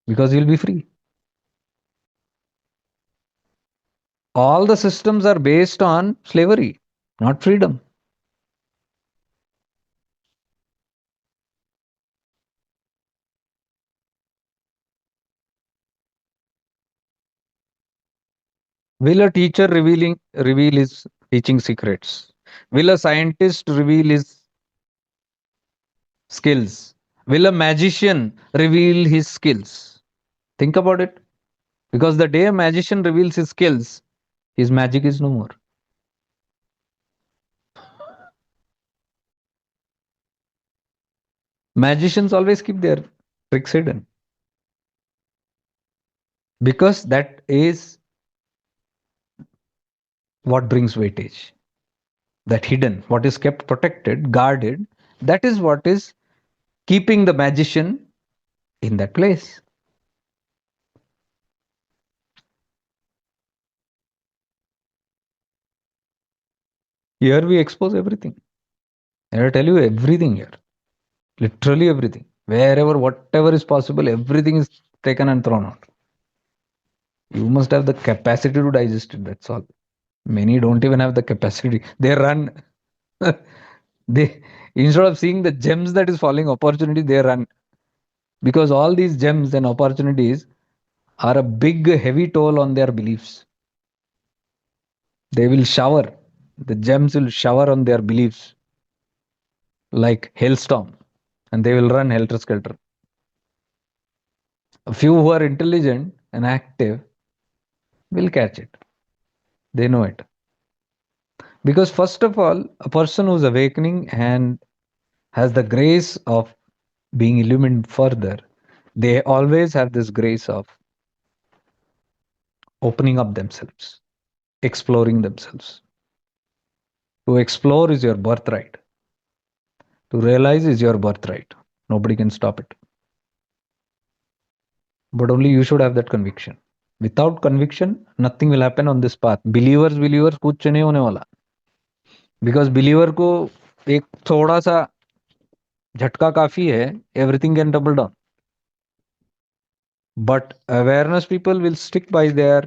Because you'll be free. All the systems are based on slavery, not freedom. Will a teacher reveal his teaching secrets? Will a scientist reveal his skills? Will a magician reveal his skills? Think about it. Because the day a magician reveals his skills, his magic is no more. Magicians always keep their tricks hidden because that is what brings weightage. That hidden, what is kept protected, guarded, that is what is keeping the magician in that place. Here we expose everything. And I tell you everything here. Literally everything. Wherever, whatever is possible, everything is taken and thrown out. You must have the capacity to digest it. That's all. Many don't even have the capacity. They run. They, instead of seeing the gems that is falling opportunity, they run, because all these gems and opportunities are a big heavy toll on their beliefs. They will shower, the gems will shower on their beliefs like hailstorm, and they will run helter skelter. A few who are intelligent and active will catch it. They know it. Because first of all, a person who's awakening and has the grace of being illumined further, they always have this grace of opening up themselves, exploring themselves. To explore is your birthright. To realize is your birthright. Nobody can stop it. But only you should have that conviction. Without conviction, nothing will happen on this path. Believers कुछ नहीं होने वाला. Because believer को एक थोड़ा सा झटका काफी है. Everything can double down. But awareness people will stick by their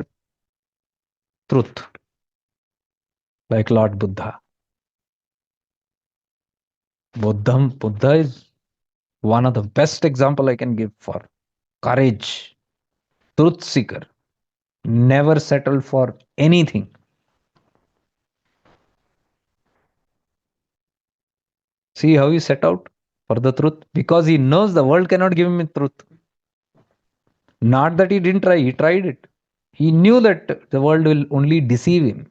truth. Like Lord Buddha. Buddha is one of the best example I can give for courage, truth seeker, never settled for anything. See how he set out for the truth, because he knows the world cannot give him truth. Not that he didn't try, he tried it. He knew that the world will only deceive him.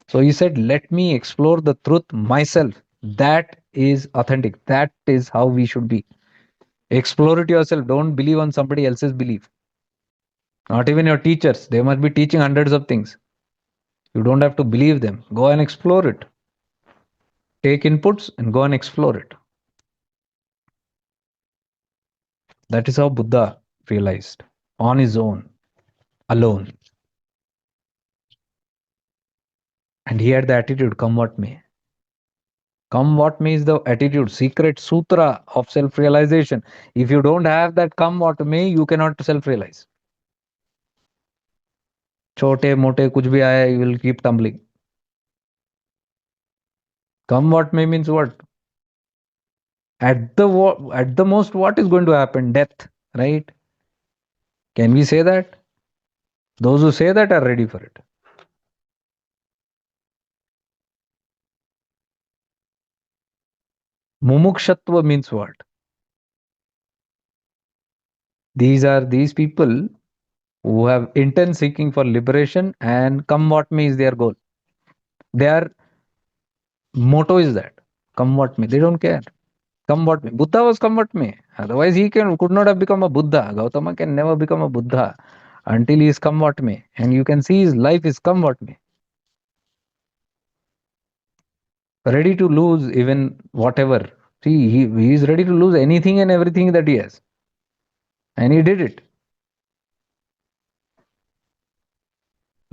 So he said, let me explore the truth myself. That is authentic. That is how we should be. Explore it yourself. Don't believe on somebody else's belief. Not even your teachers. They must be teaching hundreds of things. You don't have to believe them. Go and explore it. Take inputs and go and explore it. That is how Buddha realized on his own, alone. And he had the attitude, come what may. Come what may is the attitude, secret sutra of self realization. If you don't have that come what may, you cannot self realize. छोटे मोटे कुछ भी आया, you will keep tumbling. Come what may means what? At the most, what is going to happen? Death, right? Can we say that? Those who say that are ready for it. Mumukshatva means what? These are these people who have intent seeking for liberation, and come what may is their goal. Their motto is that come what may. They don't care. Come what may. Buddha was come what may. Otherwise, he could not have become a Buddha. Gautama can never become a Buddha until he is come what may. And you can see his life is come what may. Ready to lose even whatever. See, he is ready to lose anything and everything that he has. And he did it.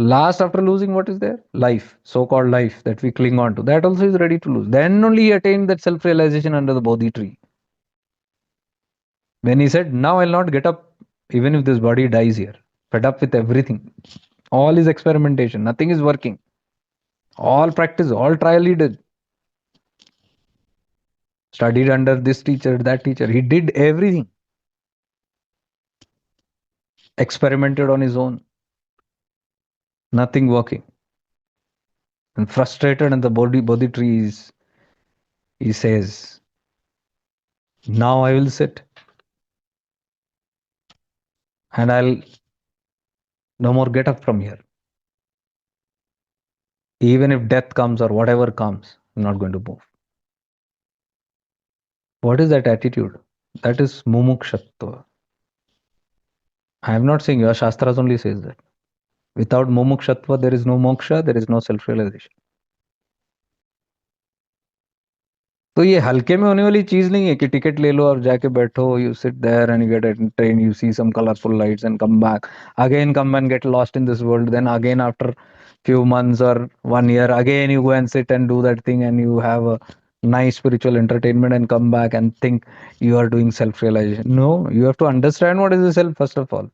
Last, after losing, what is there? Life, so-called life that we cling on to. That also is ready to lose. Then only he attained that self-realization under the Bodhi tree. When he said, now I'll not get up even if this body dies here. Fed up with everything. All is experimentation. Nothing is working. All practice, all trial he did. Studied under this teacher, that teacher. He did everything. Experimented on his own. Nothing working. And frustrated in the Bodhi trees, he says, now I will sit and I'll no more get up from here. Even if death comes or whatever comes, I'm not going to move. What is that attitude? That is mumukshatva. I am not saying your Shastras only says that. Without mumukshatva, there is no moksha, there is no self-realization. तो ये हल्के में होने वाली चीज नहीं है कि टिकट ले लो और जाके बैठो, you sit there and you get a train, you see some colorful lights and come back, again come and get lost in this world, then again after few months or 1 year, again you go and sit and do that thing and you have a nice spiritual entertainment and come back and think you are doing self-realization. No, you have to understand what is the self first of all.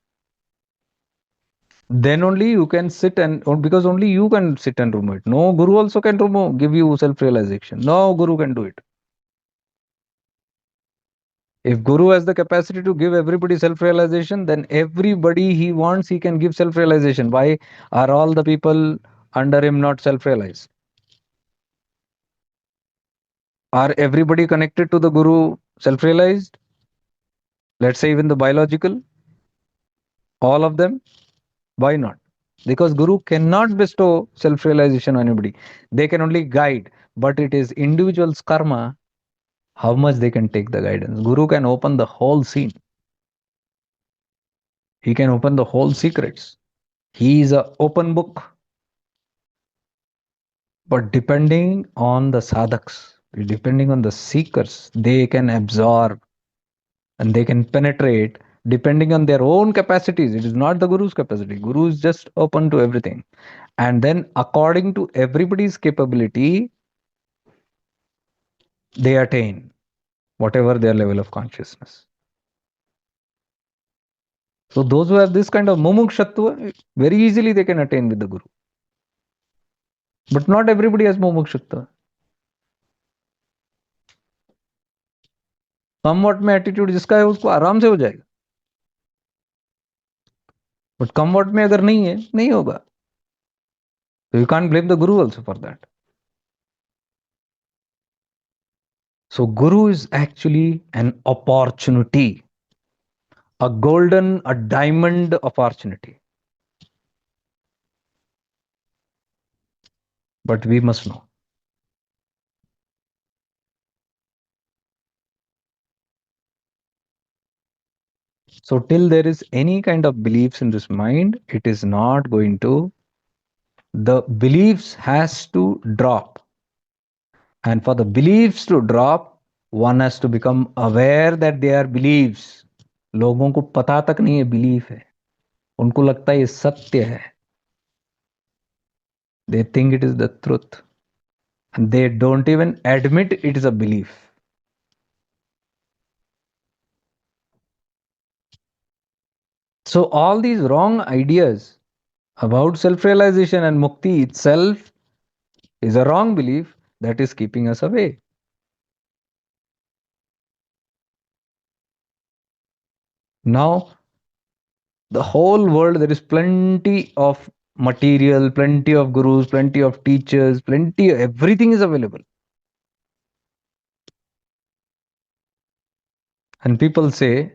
Then only you can sit and because only you can sit and remove it. No guru also can give you self-realization. No guru can do it. If Guru has the capacity to give everybody self-realization, then everybody he wants, he can give self-realization. Why are all the people under him not self-realized? Are everybody connected to the Guru self-realized? Let's say even the biological, all of them. Why not? Because Guru cannot bestow self-realization on anybody. They can only guide, but it is individual's karma how much they can take the guidance. Guru can open the whole scene. He can open the whole secrets. He is an open book. But depending on the sadhaks, depending on the seekers, they can absorb and they can penetrate depending on their own capacities. It is not the Guru's capacity. Guru is just open to everything. And then according to everybody's capability, they attain whatever their level of consciousness. So those who have this kind of mumukshatva, very easily they can attain with the Guru. But not everybody has mumukshatva. Somewhat में attitude जिसका है उसको आराम से हो जाएगा, but कमवट में अगर नहीं है, नहीं होगा. So you can't blame the Guru also for that. So Guru is actually an opportunity, a golden, a diamond opportunity. But we must know. So till there is any kind of beliefs in this mind, it is not going to, the beliefs has to drop. And for the beliefs to drop, one has to become aware that they are beliefs. लोगों को पता तक नहीं है belief है, उनको लगता है ये सत्य है. They think it is the truth, and they don't even admit it is a belief. So all these wrong ideas about self-realization and mukti itself is a wrong belief that is keeping us away. Now, the whole world, there is plenty of material, plenty of gurus, plenty of teachers, plenty, everything is available. And people say,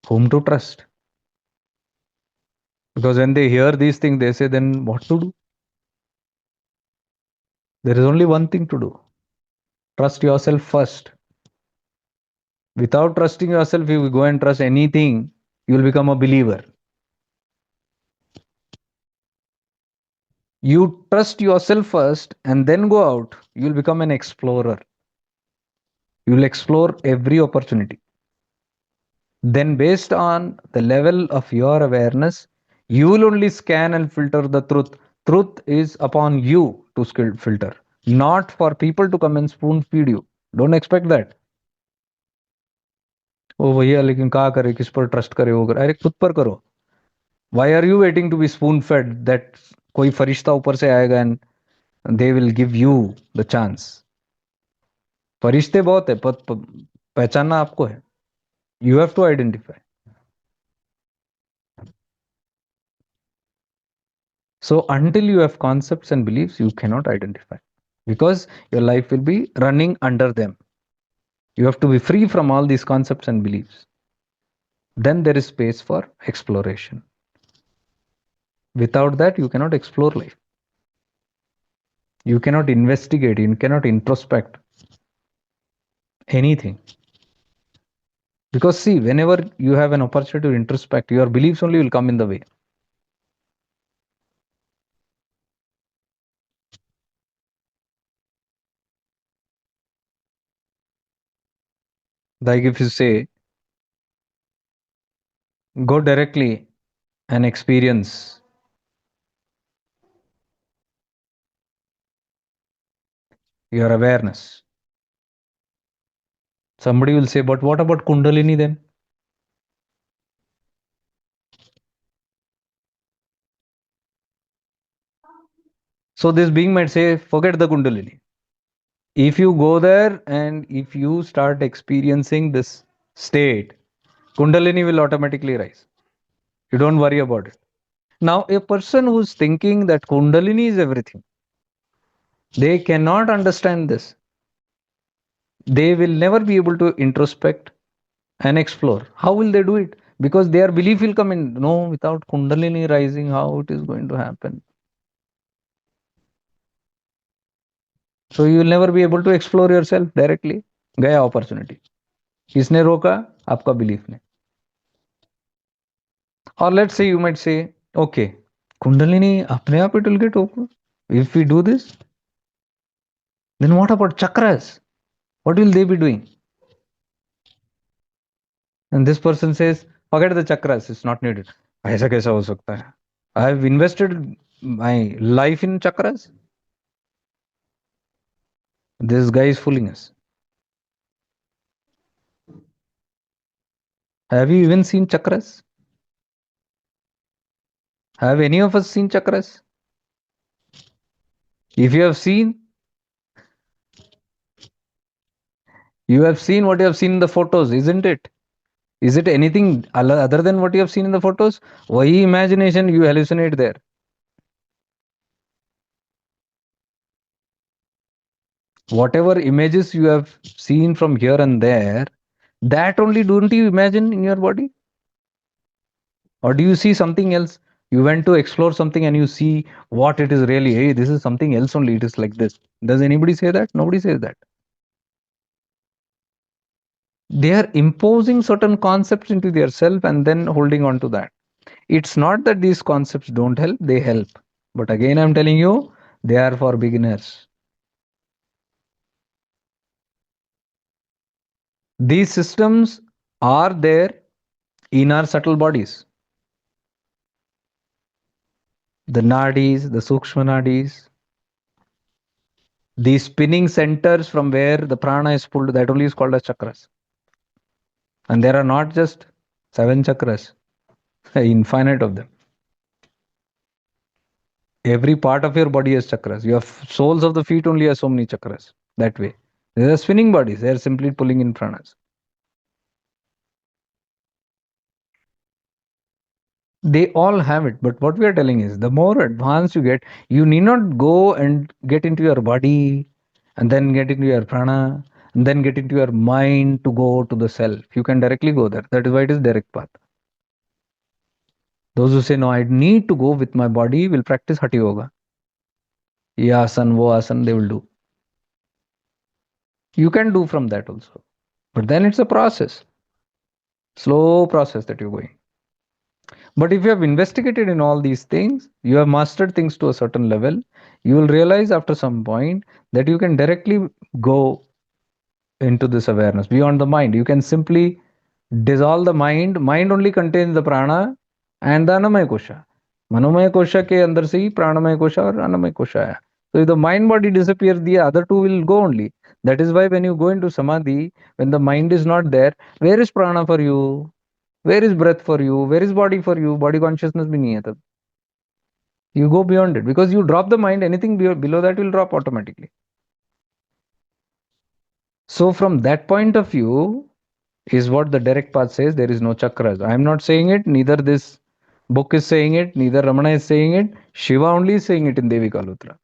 whom to trust? Because when they hear these things, they say, then what to do? There is only one thing to do: trust yourself first. Without trusting yourself, if you go and trust anything, you will become a believer. You trust yourself first and then go out, you will become an explorer. You will explore every opportunity. Then, based on the level of your awareness, you will only scan and filter the truth. Truth is upon you to filter, not for people to come and spoon feed you. Don't expect that. ओ भैया लेकिन कहा करे, किस पर trust करे, वो करे, अरे खुद पर करो. Why are you waiting to be spoon fed that कोई फरिश्ता ऊपर से आएगा and they will give you the chance? फरिश्ते बहुत है, पहचानना आपको है. You have to identify. So until you have concepts and beliefs, you cannot identify, because your life will be running under them. You have to be free from all these concepts and beliefs. Then there is space for exploration. Without that, you cannot explore life. You cannot investigate, you cannot introspect anything. Because see, whenever you have an opportunity to introspect, your beliefs only will come in the way. Like if you say, go directly and experience your awareness. Somebody will say, but what about Kundalini then? So this being might say, forget the Kundalini. If you go there and if you start experiencing this state, Kundalini will automatically rise. You don't worry about it. Now, a person who's thinking that Kundalini is everything, they cannot understand this. They will never be able to introspect and explore. How will they do it? Because their belief will come in. No, without Kundalini rising, how it is going to happen? So you will never be able to explore yourself directly. गया opportunity. किसने रोका? आपका belief ने. Or let's say you might say, okay, Kundalini apne aap it will get open. If we do this, then what about chakras? What will they be doing? And this person says, forget the chakras, it's not needed. ऐसा कैसा हो सकता है? I have invested my life in chakras. This guy is fooling us. Have you even seen chakras? Have any of us seen chakras? If you have seen what you have seen in the photos, isn't it? Is it anything other than what you have seen in the photos? वही imagination you hallucinate there. Whatever images you have seen from here and there, that only don't you imagine in your body? Or do you see something else? You went to explore something and you see what it is really. Hey, this is something else only. It is like this. Does anybody say that? Nobody says that. They are imposing certain concepts into their self and then holding on to that. It's not that these concepts don't help, they help. But again, I'm telling you, they are for beginners. These systems are there in our subtle bodies. The nadis, the sukshma nadis, the spinning centers from where the prana is pulled, that only is called as chakras. And there are not just 7 chakras, infinite of them. Every part of your body has chakras. Your soles of the feet only have so many chakras. That way. They are spinning bodies. They are simply pulling in pranas. They all have it. But what we are telling is the more advanced you get, you need not go and get into your body and then get into your prana and then get into your mind to go to the self. You can directly go there. That is why it is direct path. Those who say, no, I need to go with my body will practice Hatha Yoga. Ye asan, wo asan, they will do. You can do from that also. But then it's a process, slow process that you're going. But if you have investigated in all these things, you have mastered things to a certain level, you will realize after some point that you can directly go into this awareness beyond the mind. You can simply dissolve the mind. Mind only contains the prana and the annamaya kosha. Manomaya kosha के अंदर से ही प्राणमय कोशा और अन्नमय कोशा है. So if the mind body disappears, the other two will go only. That is why when you go into samadhi, when the mind is not there, where is prana for you? Where is breath for you? Where is body for you? Body consciousness भी नहीं है तब. You go beyond it because you drop the mind. Anything below that will drop automatically. So from that point of view, is what the direct path says. There is no chakras. I am not saying it. Neither this book is saying it. Neither Ramana is saying it. Shiva only is saying it in Devi Kalutra.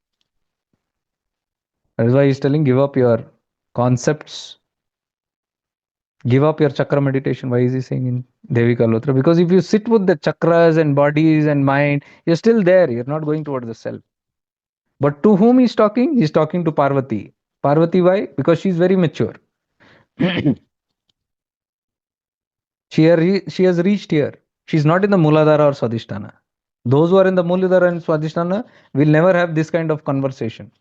That is why he is telling, give up your concepts. Give up your chakra meditation. Why is he saying in Devi Kalutra? Because if you sit with the chakras and bodies and mind, you're still there. You're not going towards the self. But to whom he's talking? He's talking to Parvati. Parvati, why? Because she's very mature. She has reached here. She's not in the Muladhara or Swadhisthana. Those who are in the Muladhara and Swadhisthana will never have this kind of conversation.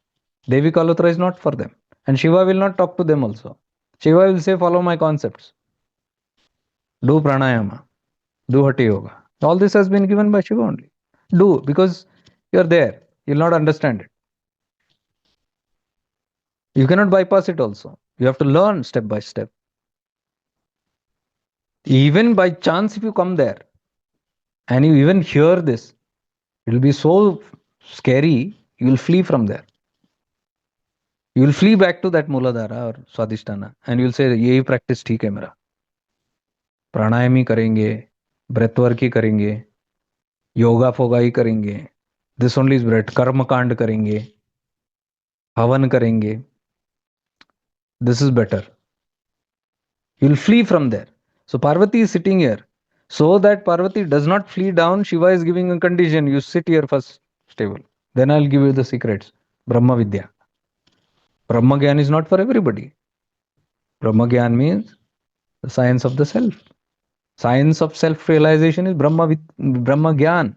Devi Kalotra is not for them. And Shiva will not talk to them also. Shiva will say, follow my concepts. Do pranayama. Do Hatha Yoga. All this has been given by Shiva only. Do, because you're there. You'll not understand it. You cannot bypass it also. You have to learn step by step. Even by chance, if you come there and you even hear this, it will be so scary, you will flee from there. You will flee back to that Muladhara or Swadhisthana and you will say, यही practice ठीक है मेरा. प्राणायाम ही करेंगे, breath work ही करेंगे, योगा फोगा ही करेंगे. This only is breath. कर्म कांड करेंगे, हवन करेंगे. This is better. You will flee from there. So Parvati is sitting here. So that Parvati does not flee down, Shiva is giving a condition. You sit here first, stable. Then I'll give you the secrets. Brahma Vidya. Brahma Gyan is not for everybody. Brahma Gyan means the science of the self. Science of self-realization is Brahma Gyan.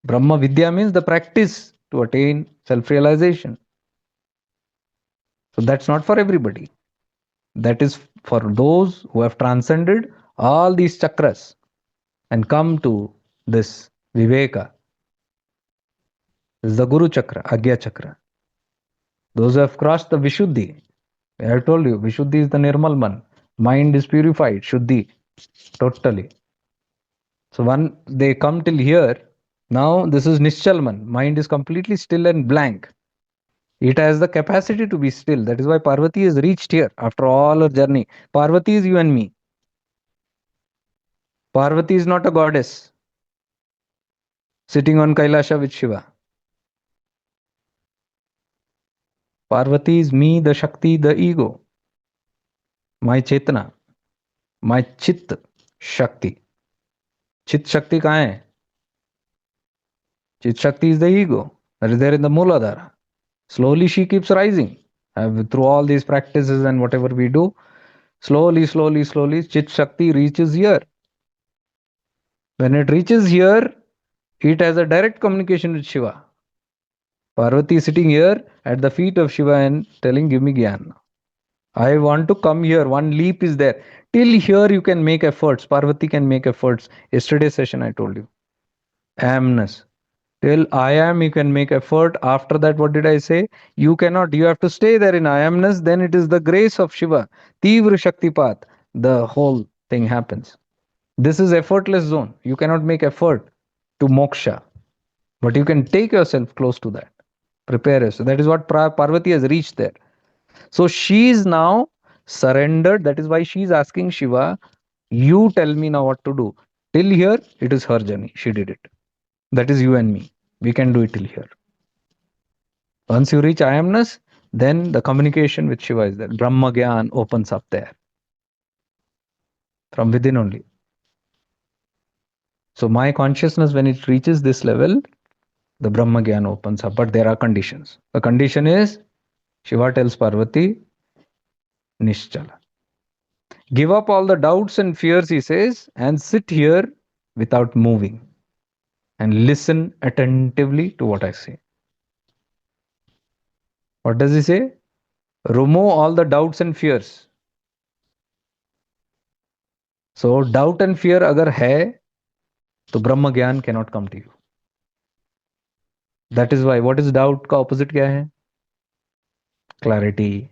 Brahma Vidya means the practice to attain self-realization. So that's not for everybody. That is for those who have transcended all these chakras and come to this Viveka. This is the Guru Chakra, Agya Chakra. Those who have crossed the Vishuddhi. I have told you, Vishuddhi is the Nirmalman. Mind is purified, Shuddhi, totally. So when they come till here, now this is Nischalman. Mind is completely still and blank. It has the capacity to be still. That is why Parvati has reached here after all her journey. Parvati is you and me. Parvati is not a goddess sitting on Kailasha with Shiva. Parvati is me, the Shakti, the ego. My Chetana. My Chit Shakti. Chit Shakti कहाँ है? Chit Shakti is the ego. That is there in the Muladhara. Slowly she keeps rising. Through all these practices and whatever we do, slowly, Chit Shakti reaches here. When it reaches here, it has a direct communication with Shiva. Parvati is sitting here at the feet of Shiva and telling, give me Gyan. I want to come here. One leap is there. Till here you can make efforts. Parvati can make efforts. Yesterday's session I told you. Amness. Till I am, you can make effort. After that, what did I say? You cannot. You have to stay there in I amness. Then it is the grace of Shiva. Tivra Shaktipat. The whole thing happens. This is effortless zone. You cannot make effort to moksha, but you can take yourself close to that. Prepare yourself. That is what Parvati has reached there. So she is now surrendered. That is why she is asking Shiva, you tell me now what to do. Till here, it is her journey. She did it. That is you and me. We can do it till here. Once you reach I amness, then the communication with Shiva is there. Brahma Gyan opens up there from within only. So my consciousness, when it reaches this level, the Brahma Gyan opens up. But there are conditions. The condition is Shiva tells Parvati, Nischala. Give up all the doubts and fears, he says, and sit here without moving and listen attentively to what I say. What does he say? Remove all the doubts and fears. So doubt and fear agar hai, तो ब्रह्म ज्ञान cannot come to you. That is why, what is doubt का opposite क्या है? Clarity.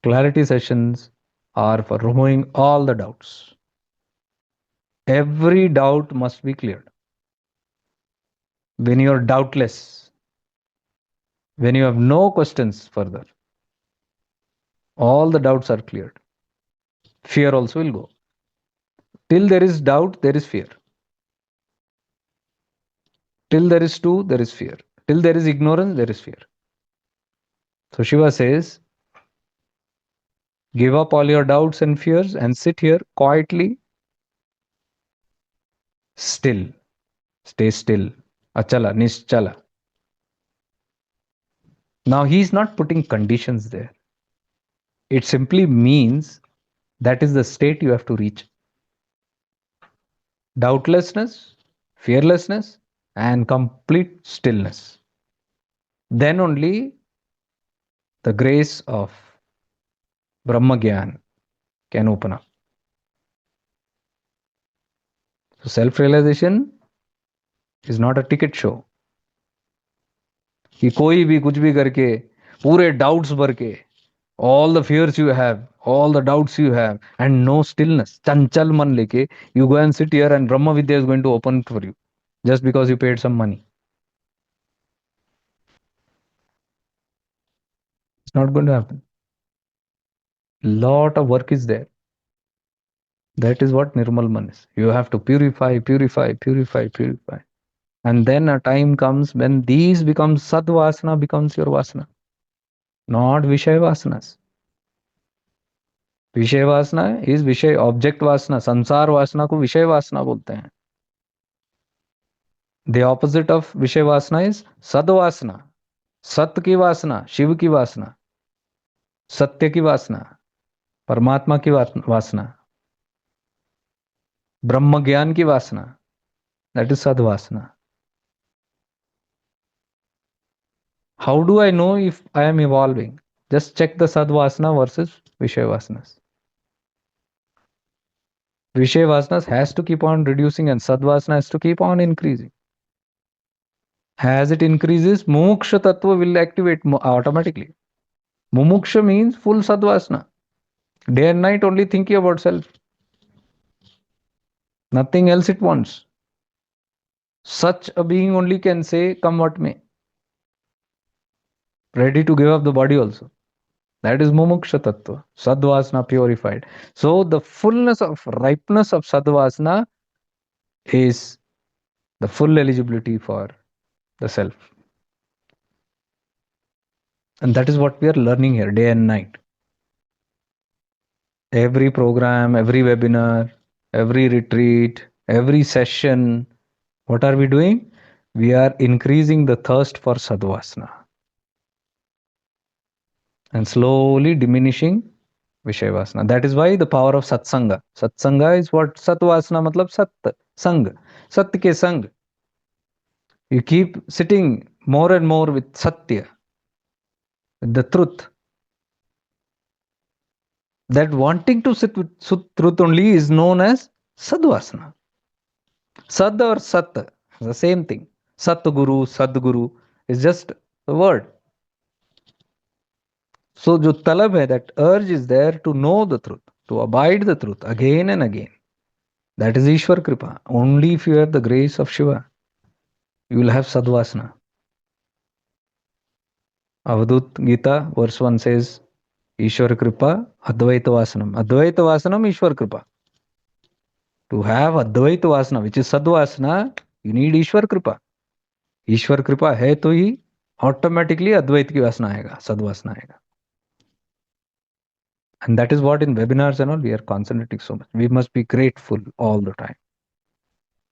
Clarity sessions are for removing all the doubts. Every doubt must be cleared. When you are doubtless, when you have no questions further, all the doubts are cleared. Fear also will go. Till there is doubt, there is fear. Till there is two, there is fear. Till there is ignorance, there is fear. So Shiva says, give up all your doubts and fears and sit here quietly, still. Stay still. Achala, nischala. Now he is not putting conditions there. It simply means that is the state you have to reach. Doubtlessness, fearlessness, and complete stillness. Then only the grace of Brahma Gyan can open up. So self-realization is not a ticket show. कि कोई भी कुछ भी करके पूरे doubts भर के all the fears you have, all the doubts you have, and no stillness, chanchal man leke, you go and sit here and Brahma Vidya is going to open for you just because you paid some money. It's not going to happen. Lot of work is there. That is what Nirmal Man is. You have to purify, purify, purify, purify. And then a time comes when these becomes Sadh Vasana becomes your Vasana, not Vishay Vasanas. विषय वासना is विषय object वासना संसार वासना को विषय वासना बोलते हैं द ऑपोजिट ऑफ विषय वासना इज सद वासना सत्य की वासना शिव की वासना सत्य की वासना परमात्मा की वासना ब्रह्म ज्ञान की वासना दैट इज सद वासना how do I know if I am evolving just check the सद वासना वर्सेस विषय वासना Vishay Vasanas has to keep on reducing and Sadvasana has to keep on increasing. As it increases, Mumuksha Tattva will activate automatically. Mumuksha means full Sadvasana. Day and night only thinking about self. Nothing else it wants. Such a being only can say, come what may. Ready to give up the body also. That is Mumuksha Tattva. Sadvasana purified. So the fullness of ripeness of Sadvasana is the full eligibility for the self. And that is what we are learning here day and night. Every program, every webinar, every retreat, every session, what are we doing? We are increasing the thirst for Sadvasana and slowly diminishing Vishayavasana. That is why the power of Satsanga. Satsanga is what Satvasana matlab Sat, Sang, Sat ke Sang. You keep sitting more and more with Satya, with the truth. That wanting to sit with truth only is known as Sadvasana. Sad or Sat is the same thing. Satguru, Sadguru is just a word. So, jo talab hai, that urge is there to know the truth, to abide the truth again and again. That is Ishwar Kripa. Only if you have the grace of Shiva, you will have Sadvasana. Avadut Gita, verse 1 says, Ishwar Kripa, Advaita Vasanam. Advaita Vasanam, Ishwar Kripa. To have Advaita Vasana, which is Sadvasana, you need Ishwar Kripa. ईश्वर कृपा है तो ही automatically अद्वैत की वासना आएगा, सद्वासना आएगा. And that is what in webinars and all we are concentrating so much. We must be grateful all the time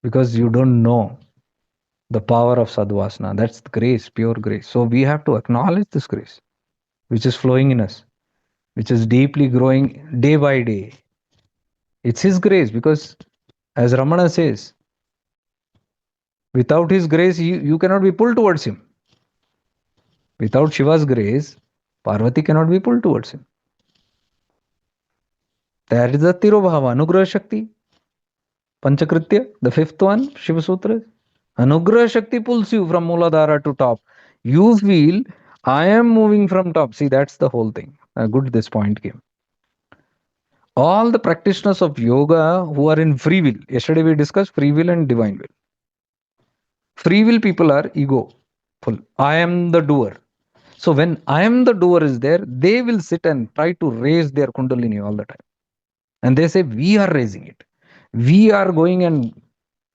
because you don't know the power of sadvasana. That's grace, pure grace. So we have to acknowledge this grace which is flowing in us, which is deeply growing day by day. It's his grace, because as Ramana says, without his grace you cannot be pulled towards him. Without Shiva's grace, Parvati cannot be pulled towards him. That is the Tirobhava, Anugrah Shakti. Panchakritya, the fifth one, Shiva Sutra. Anugrah Shakti pulls you from Muladhara to top. You feel, I am moving from top. See, that's the whole thing. Good, this point came. All the practitioners of yoga who are in free will. Yesterday we discussed free will and divine will. Free will people are ego-full. I am the doer. So when I am the doer is there, they will sit and try to raise their Kundalini all the time. And they say, we are raising it. We are going and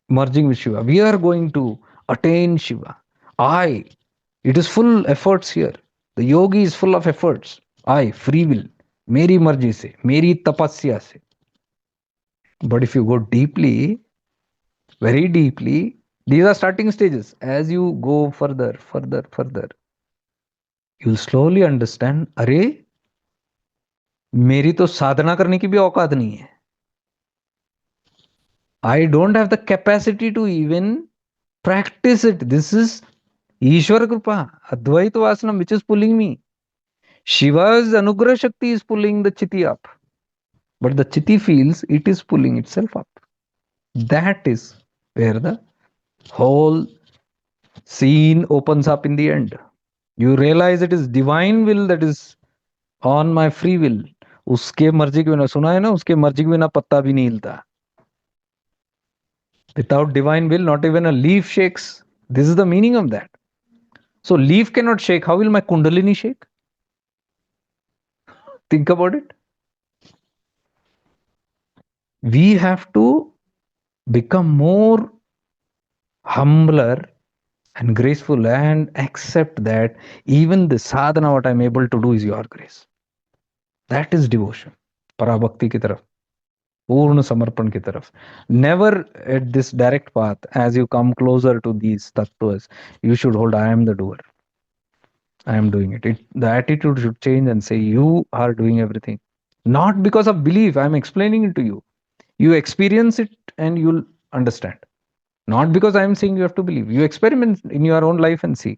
merging with Shiva. We are going to attain Shiva. It is full efforts here. The yogi is full of efforts. Free will. Meri marji se, meri tapasya se. But if you go deeply, very deeply, these are starting stages. As you go further, you'll slowly understand, अरे मेरी तो साधना करने की भी औकात नहीं है. I don't have the capacity to even practice it. This is Ishwara Kripa, Advaita Vasanam, which is pulling me. Shiva's Anugrah Shakti is pulling the Chiti up. But the Chiti feels it is pulling itself up. That is where the whole scene opens up in the end. You realize it is divine will that is on my free will. उसके मर्जी के बिना, सुना है ना, उसके मर्जी के बिना पत्ता भी नहीं हिलता. Without divine will, not even a leaf shakes. This is the meaning of that. So leaf cannot shake. How will my Kundalini shake? Think about it. We have to become more humbler and graceful and accept that even the sadhana what I'm able to do is your grace. That is devotion. Parabhakti ki taraf. Purna samarpan ki taraf. Never at this direct path, as you come closer to these tattvas, you should hold, I am the doer. I am doing it. The attitude should change and say, you are doing everything. Not because of belief. I'm explaining it to you. You experience it and you'll understand. Not because I'm saying you have to believe. You experiment in your own life and see.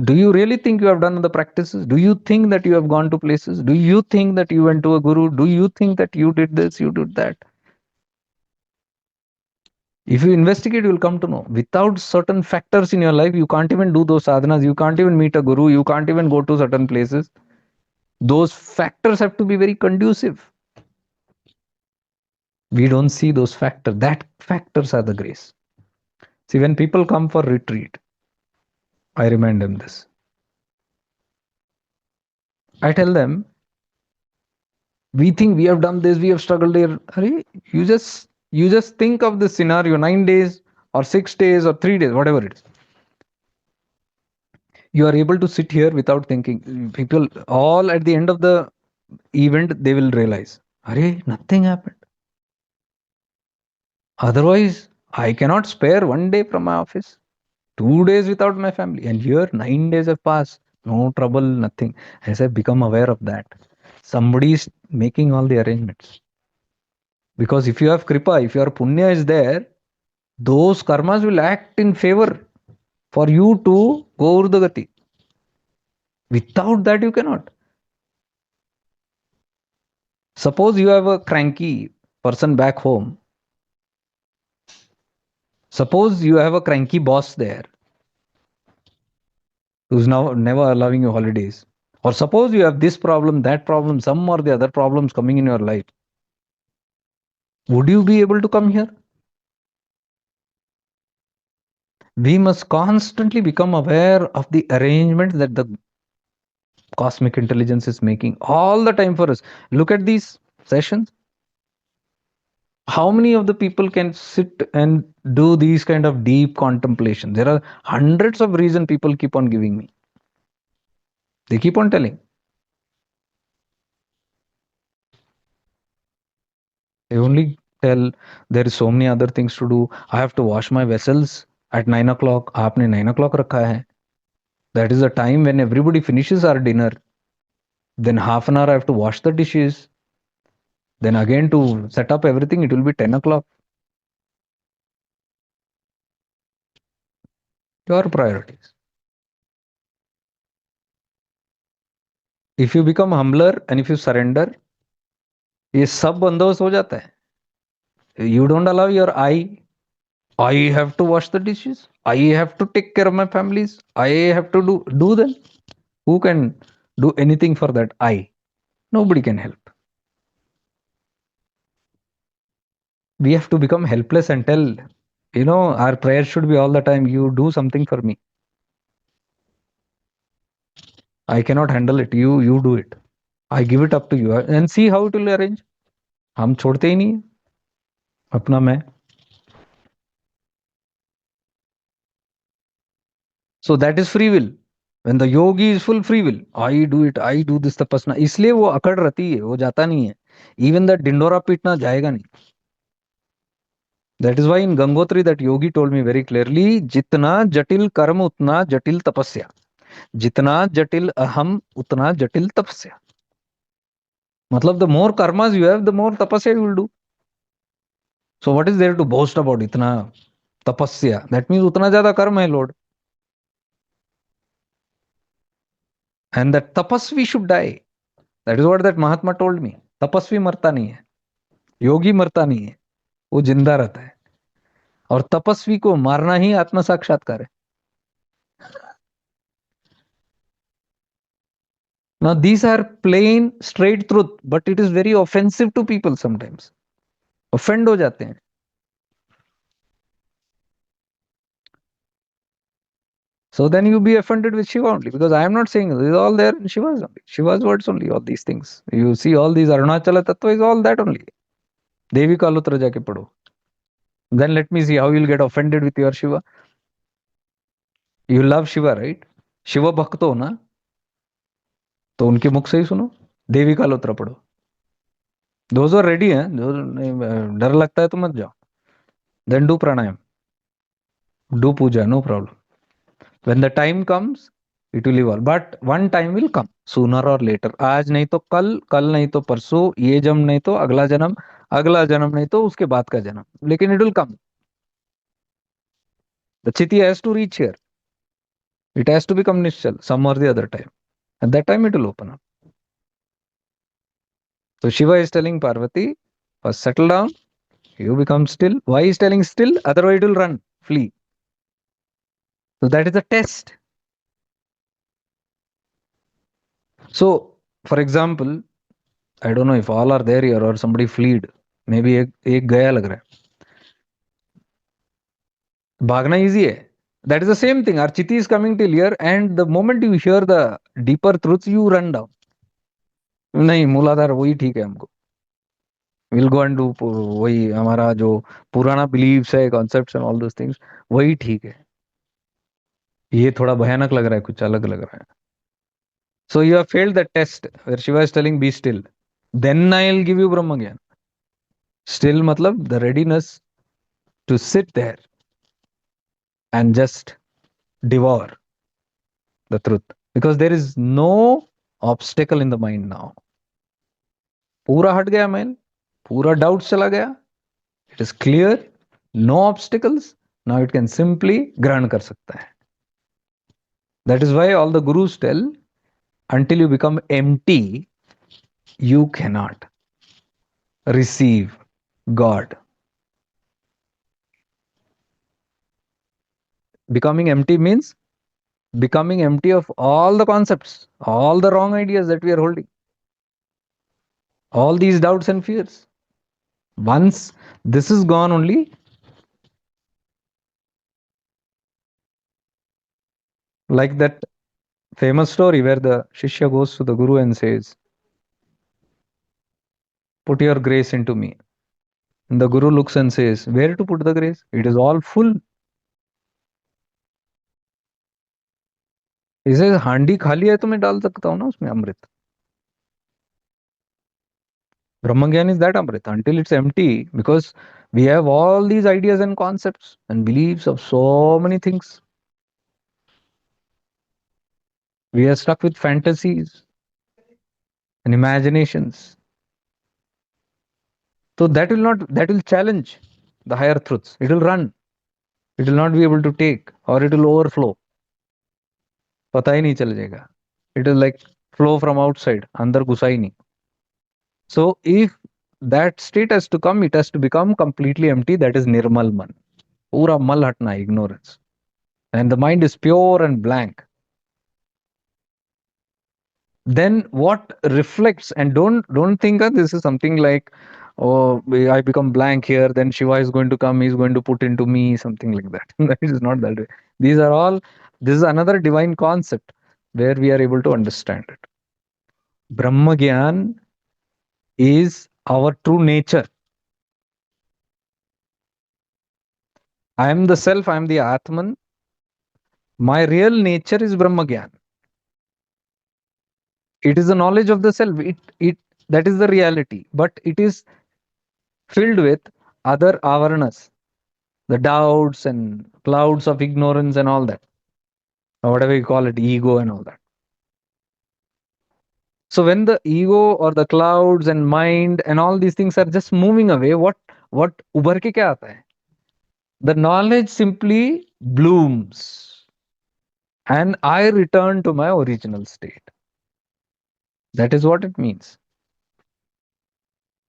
Do you really think you have done the practices? Do you think that you have gone to places? Do you think that you went to a guru? Do you think that you did this, you did that? If you investigate, you will come to know. Without certain factors in your life, you can't even do those sadhanas. You can't even meet a guru. You can't even go to certain places. Those factors have to be very conducive. We don't see those factors. That factors are the grace. See, when people come for retreat, I remind them this. I tell them, we think we have done this, we have struggled here. You just think of this scenario, 9 days or 6 days or 3 days, whatever it is. You are able to sit here without thinking. People, all at the end of the event, they will realize, nothing happened. Otherwise, I cannot spare 1 day from my office, 2 days without my family. And here, 9 days have passed. No trouble, nothing. As I become aware of that, somebody is making all the arrangements. Because if you have kripa, if your punya is there, those karmas will act in favor for you to go urdhagati. Without that, you cannot. Suppose you have a cranky person back home. Suppose you have a cranky boss there who's now never allowing you holidays. Or suppose you have this problem, that problem, some or the other problems coming in your life. Would you be able to come here? We must constantly become aware of the arrangements that the cosmic intelligence is making all the time for us. Look at these sessions. How many of the people can sit and do these kind of deep contemplation? There are hundreds of reasons people keep on giving me. They keep on telling. They only tell there is so many other things to do. I have to wash my vessels at 9 o'clock. आपने 9 o'clock रखा है. That is the time when everybody finishes our dinner. Then half an hour I have to wash the dishes. Then again to set up everything, it will be 10 o'clock. Your priorities. If you become humbler and if you surrender, ये सब बंदोबस्त हो जाता है. You don't allow your I have to wash the dishes. I have to take care of my families. I have to do them. Who can do anything for that I? Nobody can help. We have to become helpless and tell, our prayer should be all the time, you do something for me. I cannot handle it. You do it. I give it up to you and see how it will arrange. हम छोड़ते ही नहीं अपना मैं. So that is free will. When the yogi is full free will, I do it, I do this tapasana. इसलिए वो अकड़ रहती है, वो जाता नहीं है. Even that डिंडोरा पीटना जाएगा नहीं. That is why in Gangotri that yogi told me very clearly, जितना जटिल कर्म उतना जटिल तपस्या. जितना जटिल अहम उतना जटिल तपस्या. मतलब the more karmas you have, the more tapasya you will do. So what is there to boast about इतना तपस्या? That means उतना ज्यादा कर्म है Lord. And that tapasvi should die. That is what that Mahatma told me. तपस्वी मरता नहीं है, योगी मरता नहीं है, वो जिंदा रहता है. और तपस्वी को मारना ही आत्म साक्षात्कार है. Now these are plain straight truth, but it is very offensive to people sometimes. Offend हो जाते हैं. So then you be offended with Shiva only, because I am not saying this is all there in Shiva's only. Shiva's words only, all these things. You see all these Arunachala Tattva is all that only. Devi का आलोत्र जाके पढ़ो. Then let me see how you'll get offended with your Shiva. You love Shiva, right? Shiv भक्त हो ना, तो उनके मुख से ही सुनो. देवी का आलोत्र पढ़ो. Those are ready हैं, जो डर लगता है तो मत जाओ. Then do pranayam, do puja, no problem. When the time comes, it will evolve. But one time will come, sooner or later. आज नहीं तो कल, कल नहीं तो परसों, ये जन्म नहीं तो अगला जन्म, अगला जन्म नहीं तो उसके बाद का जन्म. लेकिन it will come. The chiti has to reach here. It has to become nischal some or the other time. At that time it will open up. So Shiva is telling Parvati, first settle down, you become still. Why is telling still? Otherwise it will run, flee. So that is the test. So, for example, I don't know if all are there here or somebody fled. Maybe एक गया लग रहा है. भागना easy है. That is the same thing. Our chitti is coming till here, and the moment you hear the deeper truths, you run down. नहीं, मूलाधार वही ठीक है हमको. We'll go and do वही हमारा जो पुराना beliefs है, concepts and all those things, वही ठीक है. ये थोड़ा भयानक लग रहा है, कुछ अलग लग रहा है. So you have failed the test where Shiva is telling be still. Then I'll give you Brahma Gyan. Still matlab the readiness to sit there and just devour the truth. Because there is no obstacle in the mind now. पूरा हट गया mind, पूरा doubt चला गया. It is clear, no obstacles. Now it can simply ग्रहण कर सकता है. That is why all the gurus tell, until you become empty, you cannot. receive God. Becoming empty means becoming empty of all the concepts, all the wrong ideas that we are holding, all these doubts and fears. Once this is gone, only like that famous story where the Shishya goes to the Guru and says, put your grace into me. And the Guru looks and says, where to put the grace? It is all full. He says, हांडी खाली है तो मैं डाल सकता हूँ ना उसमें अमृत. Brahmagyan is that Amrit until it's empty because we have all these ideas and concepts and beliefs of so many things. We are stuck with fantasies and imaginations. So that will challenge the higher truths. It will run. It will not be able to take or it will overflow. पता ही नहीं चल जाएगा. It is like flow from outside. अंदर घुसा ही नहीं. So if that state has to come, it has to become completely empty. That is nirmal man. पूरा मल हटना ignorance. And the mind is pure and blank. Then what reflects, and don't think that this is something like, oh, I become blank here, then Shiva is going to come, he's going to put into me something like that. That is not that way. These are all, this is another divine concept where we are able to understand it. Brahma Gyan is our true nature. I am the self, I am the Atman. My real nature is Brahma Gyan. It is the knowledge of the self. It that is the reality, but it is filled with other avarnas, the doubts and clouds of ignorance and all that, or whatever you call it, ego and all that. So when the ego or the clouds and mind and all these things are just moving away, what उभर के क्या आता है? The knowledge simply blooms, and I return to my original state. That is what it means.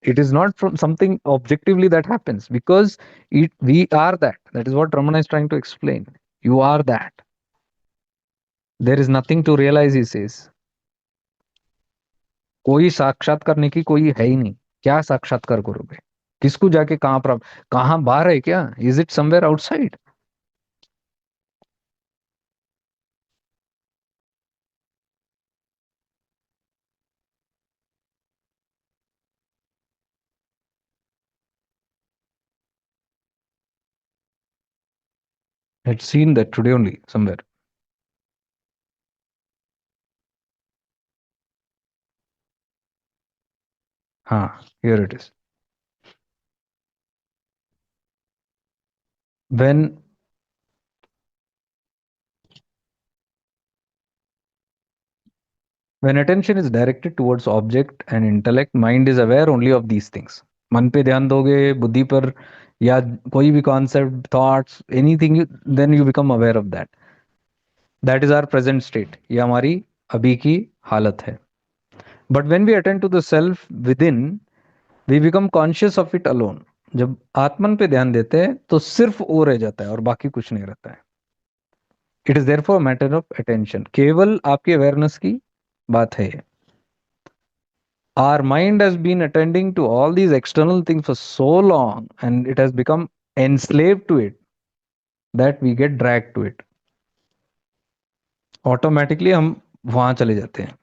It is not from something objectively that happens because we are that. That is what Ramana is trying to explain. You are that. There is nothing to realize, he says. कोई साक्षात करने की कोई है ही नहीं. क्या साक्षात्कार करोगे? किसको जाके कहाँ प्राप्त, कहाँ बाहर है क्या? Is it somewhere outside? Had seen that today only somewhere. हाँ, here it is. When when attention is directed towards object and intellect, mind is aware only of these things. मन पे ध्यान दोगे, बुद्धि पर, या कोई भी concept, thoughts, anything, then you become aware of that. That is our present state. ये हमारी अभी की हालत है. But when we attend to the self within, we become conscious of it alone. जब आत्मन पे ध्यान देते हैं तो सिर्फ वो रह जाता है और बाकी कुछ नहीं रहता है. It is therefore matter of attention. केवल आपकी अवेयरनेस की बात है. Our mind has been attending to all these external things for so long and it has become enslaved to it that we get dragged to it. Automatically हम वहां चले जाते हैं.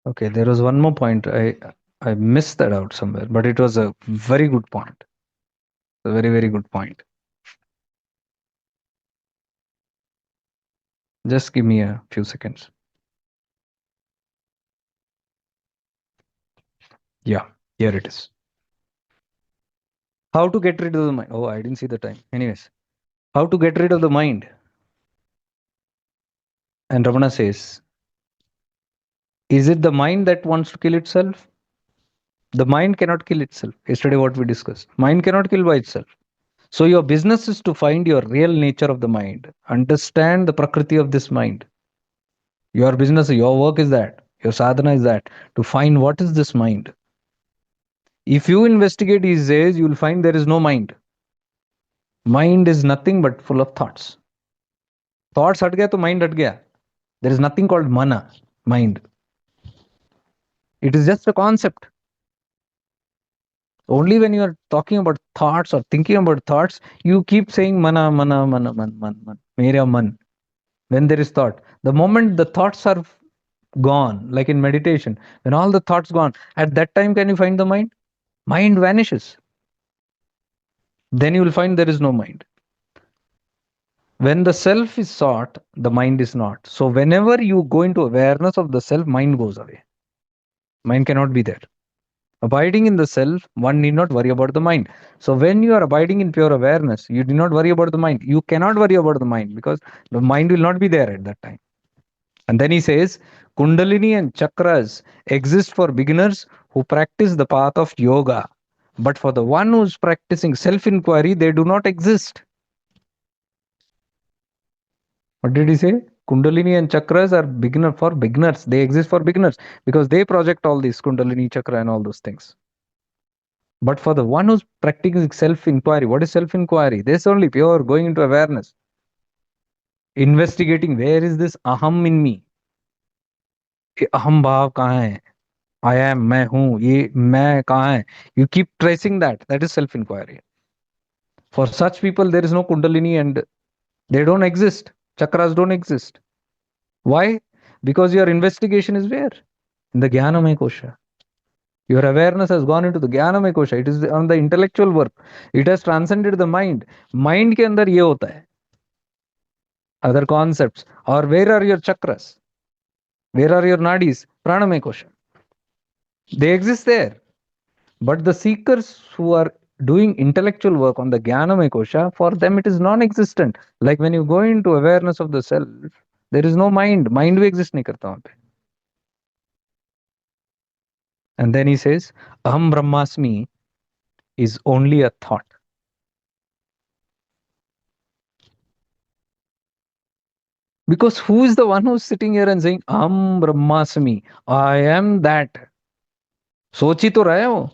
Okay, there was one more point. I missed that out somewhere, but it was a very good point. A very, very good point. Just give me a few seconds. Yeah, here it is. How to get rid of the mind. Oh, I didn't see the time. Anyways, how to get rid of the mind. And Ramana says, is it the mind that wants to kill itself? The mind cannot kill itself. Yesterday, what we discussed. Mind cannot kill by itself. So, your business is to find your real nature of the mind, understand the prakriti of this mind. Your business, your work is that. Your sadhana is that. To find what is this mind. If you investigate these days, you will find there is no mind. Mind is nothing but full of thoughts. Thoughts हट गया तो mind हट गया. There is nothing called mana, mind. It is just a concept. Only when you are talking about thoughts or thinking about thoughts, you keep saying mana, mana, mana, man, man, man, mera man. When there is thought, the moment the thoughts are gone, like in meditation, when all the thoughts gone, at that time can you find the mind? Mind vanishes. Then you will find there is no mind. When the self is sought, the mind is not. So whenever you go into awareness of the self, mind goes away. Mind cannot be there. Abiding in the self, one need not worry about the mind. So when you are abiding in pure awareness, you do not worry about the mind. You cannot worry about the mind because the mind will not be there at that time. And then he says, Kundalini and Chakras exist for beginners who practice the path of yoga. But for the one who's practicing self inquiry, they do not exist. What did he say? Kundalini and chakras are beginner for beginners. They exist for beginners because they project all these Kundalini, chakra, and all those things. But for the one who's practicing self inquiry, what is self inquiry? This only pure going into awareness, investigating where is this aham in me? ये अहम भाव कहाँ है? I am, मैं हूँ, ये मैं कहाँ है? You keep tracing that. That is self inquiry. For such people, there is no Kundalini and they don't exist. Chakras don't exist. Why? Because your investigation is where? In the Jnanamaya Kosha. Your awareness has gone into the Jnanamaya Kosha. It is on the intellectual work. It has transcended the mind. Mind के अंदर ये होता है. Other concepts. Or where are your chakras? Where are your nadis? Pranamaya Kosha. They exist there. But the seekers who are doing intellectual work on the Jnanamaya Kosha, for them it is non-existent. Like when you go into awareness of the self, there is no mind. Mind भी exist नहीं करता वहाँ पे. And then he says, Aham Brahmasmi is only a thought. Because who is the one who's sitting here and saying, Aham Brahmasmi, I am that? सोच ही तो रहा है वो.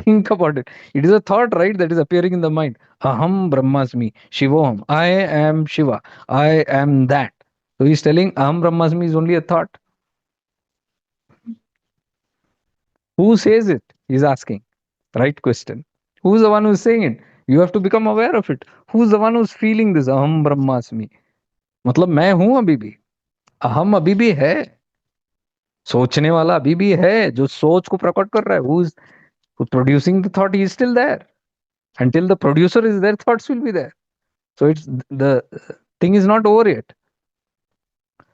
Think about it. It is a thought, right, that is appearing in the mind. Aham Brahmasmi, Shivoham. I am Shiva. I am that. So he's telling Aham Brahmasmi is only a thought. Who says it? He's asking. Right question. Who's the one who's saying it? You have to become aware of it. Who's the one who's feeling this Aham Brahmasmi? मतलब मैं हूं अभी भी. अहम अभी भी है. सोचने वाला अभी भी है जो सोच को प्रकट कर रहा है. Who's producing the thought? He is still there. Until the producer is there, thoughts will be there. So it's the thing is not over yet.